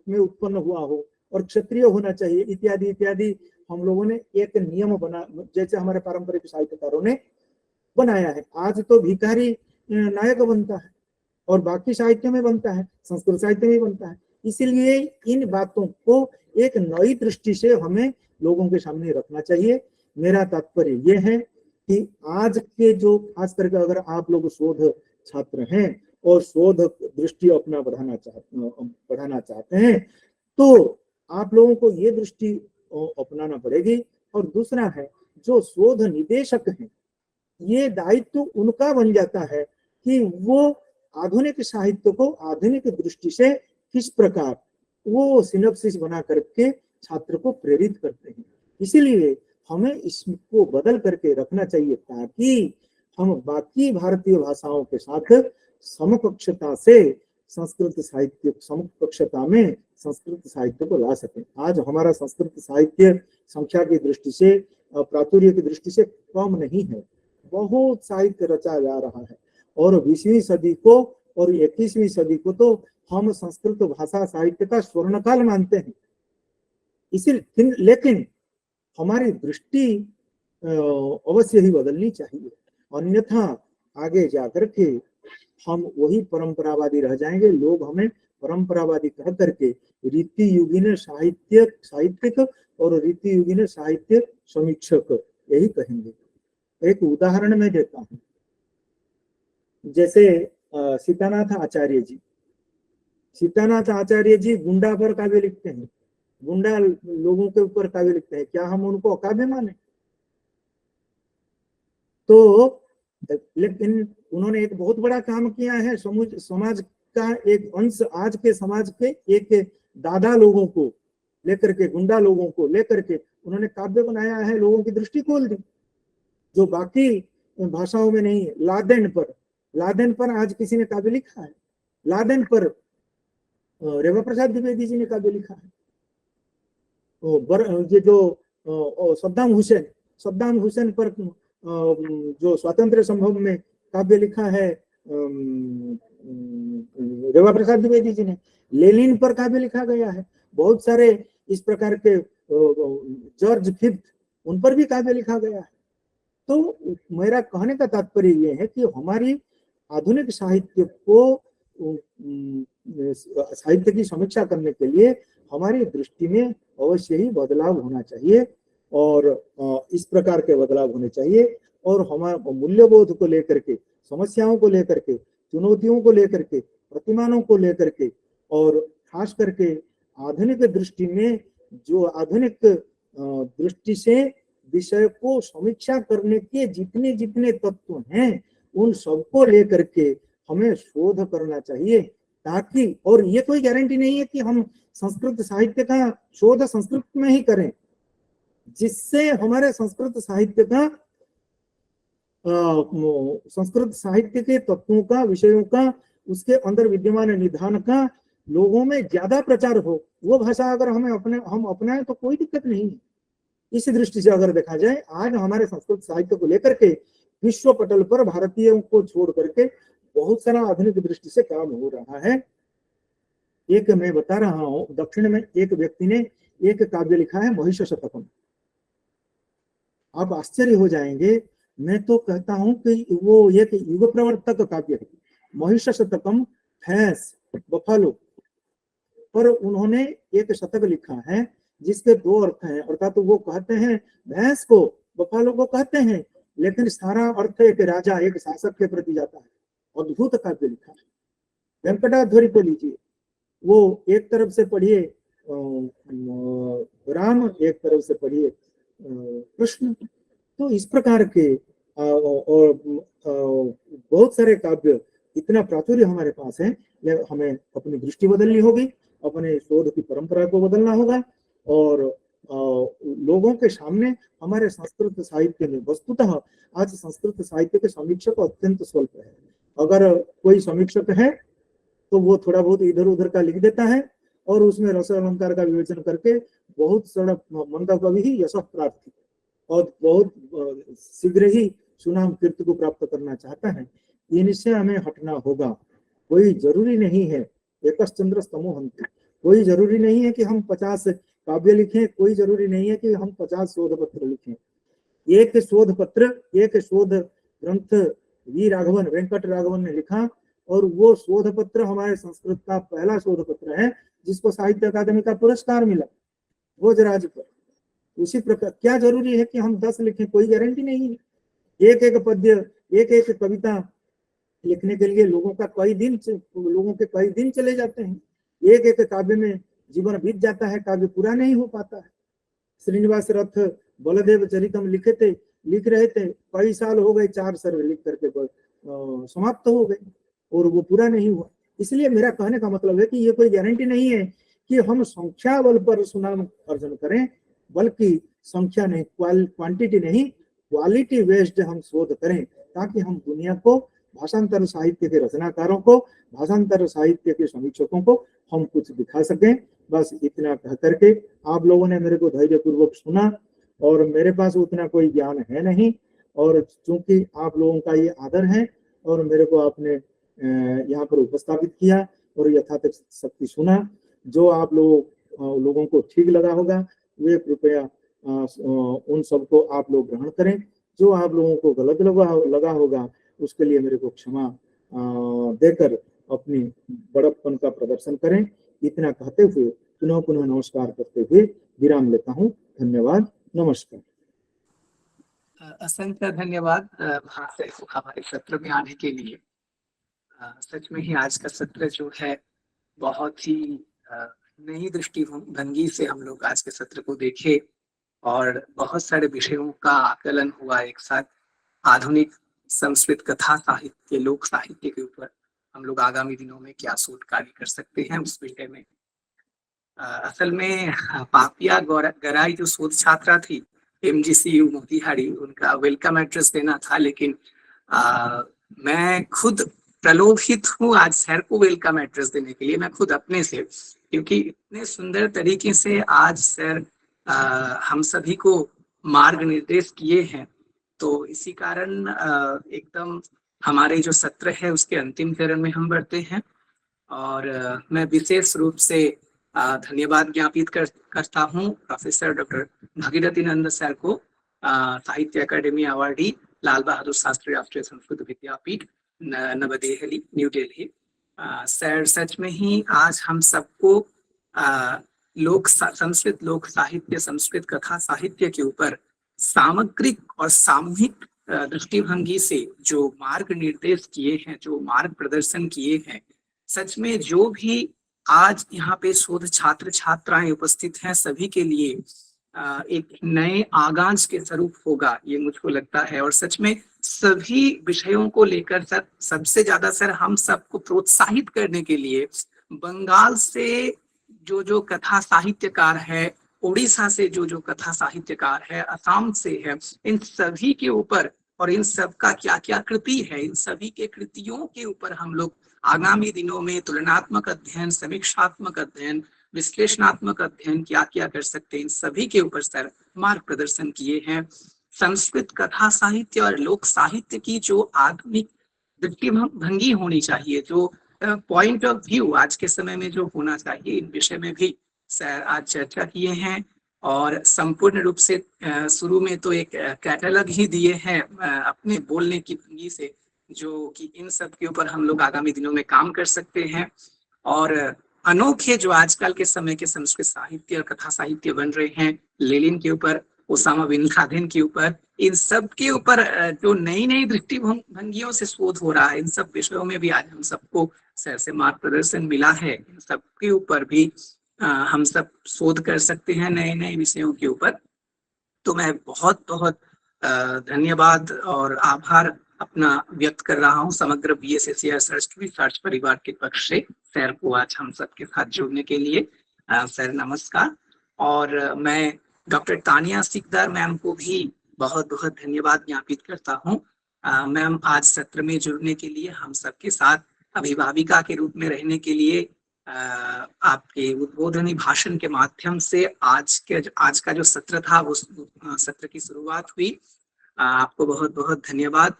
में उत्पन्न हुआ हो और क्षत्रिय होना चाहिए, इत्यादि इत्यादि हम लोगों ने एक नियम बना, जैसे हमारे पारंपरिक साहित्यकारों ने बनाया है। आज तो भिखारी नायक बनता है और बाकी साहित्य में बनता है, संस्कृत साहित्य में बनता है। इसलिए इन बातों को एक नई दृष्टि से हमें लोगों के सामने रखना चाहिए। मेरा तात्पर्य यह है कि आज के जो खास करके अगर आप लोग शोध छात्र हैं और शोध दृष्टि अपना बढ़ाना चाहते हैं तो आप लोगों को ये दृष्टि अपनाना पड़ेगी। और दूसरा है जो शोध निदेशक हैं, ये दायित्व उनका बन जाता है कि वो आधुनिक साहित्य को आधुनिक दृष्टि से किस प्रकार वो सिनॉप्सिस बना करके छात्र को प्रेरित करते हैं। इसीलिए हमें इसको बदल करके रखना चाहिए ताकि हम बाकी भारतीय भाषाओं के साथ समकक्षता से समकक्षता में संस्कृत साहित्य को ला सकें। आज हमारा संस्कृत साहित्य संख्या की दृष्टि से प्राचुर्य की दृष्टि से कम नहीं है, बहुत साहित्य रचा जा रहा है और 20वीं सदी को और 21वीं सदी को तो हम संस्कृत भाषा साहित्य का स्वर्णकाल मानते हैं। इसीलिए लेकिन हमारी दृष्टि अवश्य ही बदलनी चाहिए, अन्यथा आगे जाकर के हम वही परंपरावादी रह जाएंगे। लोग हमें परंपरावादी कह करके रीति युगीन साहित्यिक और रीति युगीन साहित्य समीक्षक यही कहेंगे। एक उदाहरण मैं देता हूँ, जैसे सीतानाथ आचार्य जी गुंडा पर काव्य लिखते हैं, गुंडा लोगों के ऊपर काव्य लिखते हैं, क्या हम उनको अकाव्य माने? तो लेकिन उन्होंने एक बहुत बड़ा काम किया है, समाज का एक अंश, आज के समाज के एक दादा लोगों को लेकर के, गुंडा लोगों को लेकर के उन्होंने काव्य बनाया है, लोगों की दृष्टि खोल दी जो बाकी भाषाओं में नहीं है। लादेन पर आज किसी ने काव्य लिखा है? लादेन पर रेवा प्रसाद द्विवेदी जी ने काव्य लिखा है। ये जो सद्दाम हुसैन पर जो स्वातंत्र्य संभव में काव्य लिखा है रेवा प्रसाद द्विवेदी जी ने। लेनिन पर काव्य लिखा गया है, बहुत सारे इस प्रकार के जॉर्ज फिफ्थ, उन पर भी काव्य लिखा गया है। तो मेरा कहने का तात्पर्य यह है कि हमारी आधुनिक साहित्य को साहित्य की समीक्षा करने के लिए हमारी दृष्टि में अवश्य ही बदलाव होना चाहिए और इस प्रकार के बदलाव होने चाहिए। और हमारे मूल्यबोध को लेकर के, समस्याओं को लेकर के, चुनौतियों को लेकर के, प्रतिमानों को लेकर के और खास करके आधुनिक दृष्टि में जो आधुनिक दृष्टि से विषय को समीक्षा करने के जितने जितने तत्व हैं उन सबको लेकर के हमें शोध करना चाहिए ताकि, और ये कोई गारंटी नहीं है कि हम संस्कृत साहित्य का शोध संस्कृत में ही करें, जिससे हमारे संस्कृत साहित्य के तत्वों का, विषयों का, उसके अंदर विद्यमान निधान का लोगों में ज्यादा प्रचार हो। वो भाषा अगर हम अपनाएं तो कोई दिक्कत नहीं है। इस दृष्टि से अगर देखा जाए, आज हमारे संस्कृत साहित्य को लेकर के विश्व पटल पर भारतीयों को छोड़ करके बहुत सारा आधुनिक दृष्टि से काम हो रहा है। एक मैं बता रहा हूँ, दक्षिण में एक व्यक्ति ने एक काव्य लिखा है महिष शतकम। आप आश्चर्य हो जाएंगे, मैं तो कहता हूं कि वो एक युग प्रवर्तक काव्य है। महिष शतकम, भैंस, बफालो पर उन्होंने एक शतक लिखा है जिसके दो अर्थ हैं, अर्थात तो वो कहते हैं भैंस को, बफालो को कहते हैं, लेकिन सारा अर्थ एक राजा, एक शासक के प्रति जाता है। अद्भुत काव्य लिखा है। वेंकटाध्वरी को लीजिए, वो एक तरफ से पढ़िए राम, एक तरफ से पढ़िए कृष्ण। तो इस प्रकार के और बहुत सारे काव्य, इतना प्राचुर्य हमारे पास है। हमें अपनी दृष्टि बदलनी होगी, अपने शोध की परंपरा को बदलना होगा और लोगों के सामने हमारे संस्कृत साहित्य में, वस्तुतः आज संस्कृत साहित्य के समीक्षक अत्यंत स्वल्प है। अगर कोई समीक्षक है तो वो थोड़ा बहुत इधर उधर का लिख देता है और उसमें रस अलंकार का विवेचन करके बहुत सारा मंद कवि ही यश प्राप्त और बहुत शीघ्र ही सुनाम कीर्ति को प्राप्त करना चाहता है। इनसे हमें हटना होगा। कोई जरूरी नहीं है एकश्चंद्र स्तमो हन्ति, कोई जरूरी नहीं है कि हम 50 काव्य लिखें, कोई जरूरी नहीं है कि हम 50 शोध पत्र लिखें। एक शोध पत्र, एक शोध ग्रंथ वी राघवन, वेंकट राघवन ने लिखा और वो शोध पत्र हमारे संस्कृत का पहला शोध पत्र है जिसको साहित्य अकादमी का पुरस्कार मिला भोजराज पर। उसी प्रकार क्या जरूरी है कि हम 10 लिखें, कोई गारंटी नहीं है। एक एक पद्य, एक एक कविता लिखने के लिए लोगों के कई दिन चले जाते हैं। एक एक काव्य में जीवन बीत जाता है, काव्य पूरा नहीं हो पाता है। श्रीनिवास रथ बलदेव चरितम लिख रहे थे, कई साल हो गए, 4 सर्वे लिख करके समाप्त हो गए और वो पूरा नहीं हुआ। इसलिए मेरा कहने का मतलब है कि ये कोई गारंटी नहीं है कि हम संख्या बल पर सुनाम अर्जन करें, बल्कि संख्या नहीं, क्वांटिटी नहीं, क्वालिटी बेस्ड हम शोध करें, ताकि हम दुनिया को, भाषांतर साहित्य के रचनाकारों को, भाषांतर साहित्य के समीक्षकों को हम कुछ दिखा सकें। बस इतना कह करके आप लोगों ने मेरे को धैर्यपूर्वक सुना, और मेरे पास उतना कोई ज्ञान है नहीं, और चूंकि आप लोगों का ये आदर है और मेरे को आपने यहाँ पर उपस्थापित किया और यथातथ शक्ति सुना, जो आप लोगों को ठीक लगा होगा वे कृपया उन सबको आप लोग ग्रहण करें। जो आप लोगों को गलत लगा होगा उसके लिए मेरे को क्षमा देकर अपनी बड़प्पन का प्रदर्शन करें। इतना कहते हुए पुनः नमस्कार करते हुए विराम लेता हूँ। धन्यवाद, नमस्कार। असंख्य धन्यवाद हमारे सत्र में आने के लिए। सच में ही आज का सत्र जो है बहुत ही नई दृष्टिभंगी से हम लोग आज के सत्र को देखे, और बहुत सारे विषयों का आकलन हुआ एक साथ। आधुनिक संस्कृत कथा साहित्य, लोक साहित्य के ऊपर हम लोग आगामी दिनों में क्या शोध कार्य कर सकते हैं उस विषय में। असल में पापिया गराई जो शोध छात्रा थी MGCU मोतिहारी, उनका वेलकम एड्रेस देना था, लेकिन मैं खुद प्रलोभित हूँ आज सर को वेलकम एड्रेस देने के लिए, मैं खुद अपने से, क्योंकि इतने सुंदर तरीके से आज सर हम सभी को मार्ग निर्देश किए हैं। तो इसी कारण एकदम हमारे जो सत्र है उसके अंतिम चरण में हम बढ़ते हैं, और मैं विशेष रूप से धन्यवाद ज्ञापित करता हूँ प्रोफेसर डॉक्टर भगीरथी नंद सर को, साहित्य अकादमी अवार्डी, लाल बहादुर शास्त्री राष्ट्रीय संस्कृत विद्यापीठ नवदेहली, न्यू दिल्ली। सर सच में ही आज हम सबको संस्कृत लोक साहित्य, संस्कृत कथा साहित्य के ऊपर सामग्रिक और सामूहिक दृष्टिभंगी से जो मार्ग निर्देश किए हैं, जो मार्ग प्रदर्शन किए हैं, सच में जो भी आज यहाँ पे शोध छात्र छात्राएं उपस्थित हैं सभी के लिए एक नए आगाज के स्वरूप होगा, ये मुझको लगता है। और सच में सभी विषयों को लेकर सर सबसे ज्यादा सर हम सबको प्रोत्साहित करने के लिए बंगाल से जो कथा साहित्यकार है, उड़ीसा से जो कथा साहित्यकार है, असम से है, इन सभी के ऊपर और इन सब का क्या क्या कृति है, इन सभी के कृतियों के ऊपर हम लोग आगामी दिनों में तुलनात्मक अध्ययन, समीक्षात्मक अध्ययन, विश्लेषणात्मक अध्ययन क्या क्या कर सकते हैं, इन सभी के ऊपर सर मार्ग प्रदर्शन किए हैं। संस्कृत कथा साहित्य और लोक साहित्य की जो आधुनिक दृष्टिभंगी होनी चाहिए, जो पॉइंट ऑफ व्यू आज के समय में जो होना चाहिए, इन विषय में भी सर आज चर्चा किए हैं। और संपूर्ण रूप से शुरू में तो एक कैटलॉग ही दिए हैं अपने बोलने की भंगी से, जो कि इन सब के ऊपर हम लोग आगामी दिनों में काम कर सकते हैं। और अनोखे जो आजकल के समय के संस्कृत साहित्य और कथा साहित्य बन रहे हैं, लेनिन के ऊपर, ओसामा बिन लादेन के ऊपर, इन सब के ऊपर जो नई नई दृष्टिभंगियों से शोध हो रहा है, इन सब विषयों में भी आज हम सबको सर से मार्ग प्रदर्शन मिला है। इन सब के ऊपर भी हम सब शोध कर सकते हैं नए नए विषयों के ऊपर। तो मैं बहुत बहुत धन्यवाद और आभार अपना व्यक्त कर रहा हूँ समग्र BSSC रिसर्च परिवार के पक्ष से सर को आज हम सबके साथ जुड़ने के लिए। सर नमस्कार। और मैं डॉक्टर तानिया सिकदार मैम को भी बहुत बहुत धन्यवाद ज्ञापित करता हूँ। मैम आज सत्र में जुड़ने के लिए, हम सबके साथ अभिभाविका के रूप में रहने के लिए, आपके उद्बोधनी भाषण के माध्यम से आज का जो सत्र था वो सत्र की शुरुआत हुई। आपको बहुत बहुत धन्यवाद।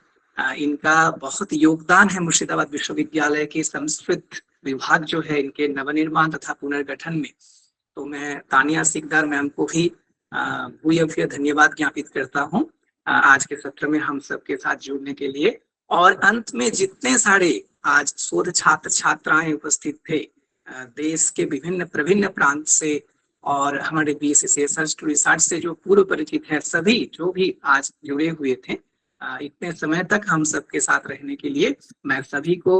इनका बहुत योगदान है मुर्शिदाबाद विश्वविद्यालय के संस्कृत विभाग जो है, इनके नवनिर्माण तथा पुनर्गठन में। तो मैं तानिया सिकदार मैम को भी भूयः धन्यवाद ज्ञापित करता हूँ आज के सत्र में हम सबके साथ जुड़ने के लिए। और अंत में जितने सारे आज शोध छात्र छात्राएं उपस्थित थे, देश के विभिन्न प्रांत से और हमारे BSc सर्च टू रिसर्च से जो पूर्व परिचित हैं, सभी जो भी आज जुड़े हुए थे इतने समय तक हम सबके साथ रहने के लिए मैं सभी को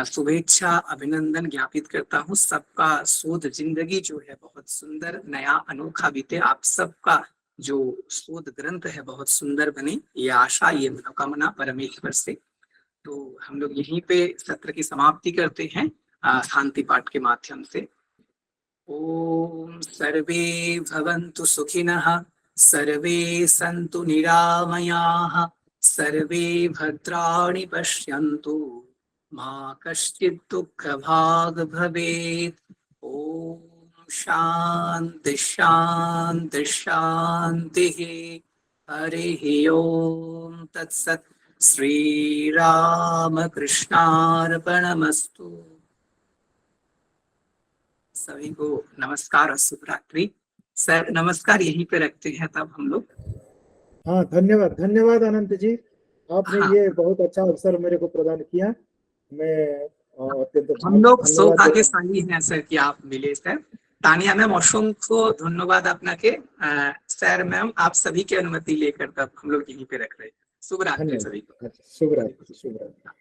शुभेच्छा अभिनंदन ज्ञापित करता हूँ। सबका शोध जिंदगी जो है बहुत सुंदर नया अनोखा बीते। आप सबका जो शोध ग्रंथ है बहुत सुंदर बने, ये आशा ये मनोकामना परमेश्वर से। तो हम लोग यहीं पे सत्र की समाप्ति करते हैं शांति पाठ के माध्यम से। ओम सर्वे भवन्तु सुखिनः, सर्वे सन्तु निरामयाः, सर्वे भद्राणि पश्यन्तु, मा कश्चित् दुःखभाग् भवेत्। ओम शांति शांति शांतिः। हरिः ओम तत्सत्। श्री राम कृष्णार्पणमस्तु। सभी को नमस्कार और शुभ रात्रि। सर नमस्कार यहीं पे रखते हैं तब हम लोग। हाँ, धन्यवाद धन्यवाद अनंत जी, आपने हाँ। ये बहुत अच्छा अवसर मेरे को प्रदान किया। मैं अत्यंत हम लोग धन्यवाद সৌভাগ্যশালী हैं सर कि आप मिले सर। तानिया मैम অসংখ্য ধন্যবাদ আপনাকে। सर मैम आप सभी की अनुमति लेकर तब हम लोग यहीं पे रख रहे हैं। शुभ रात्रि सभी को। शुभ रात्रि शुभ रात्रि।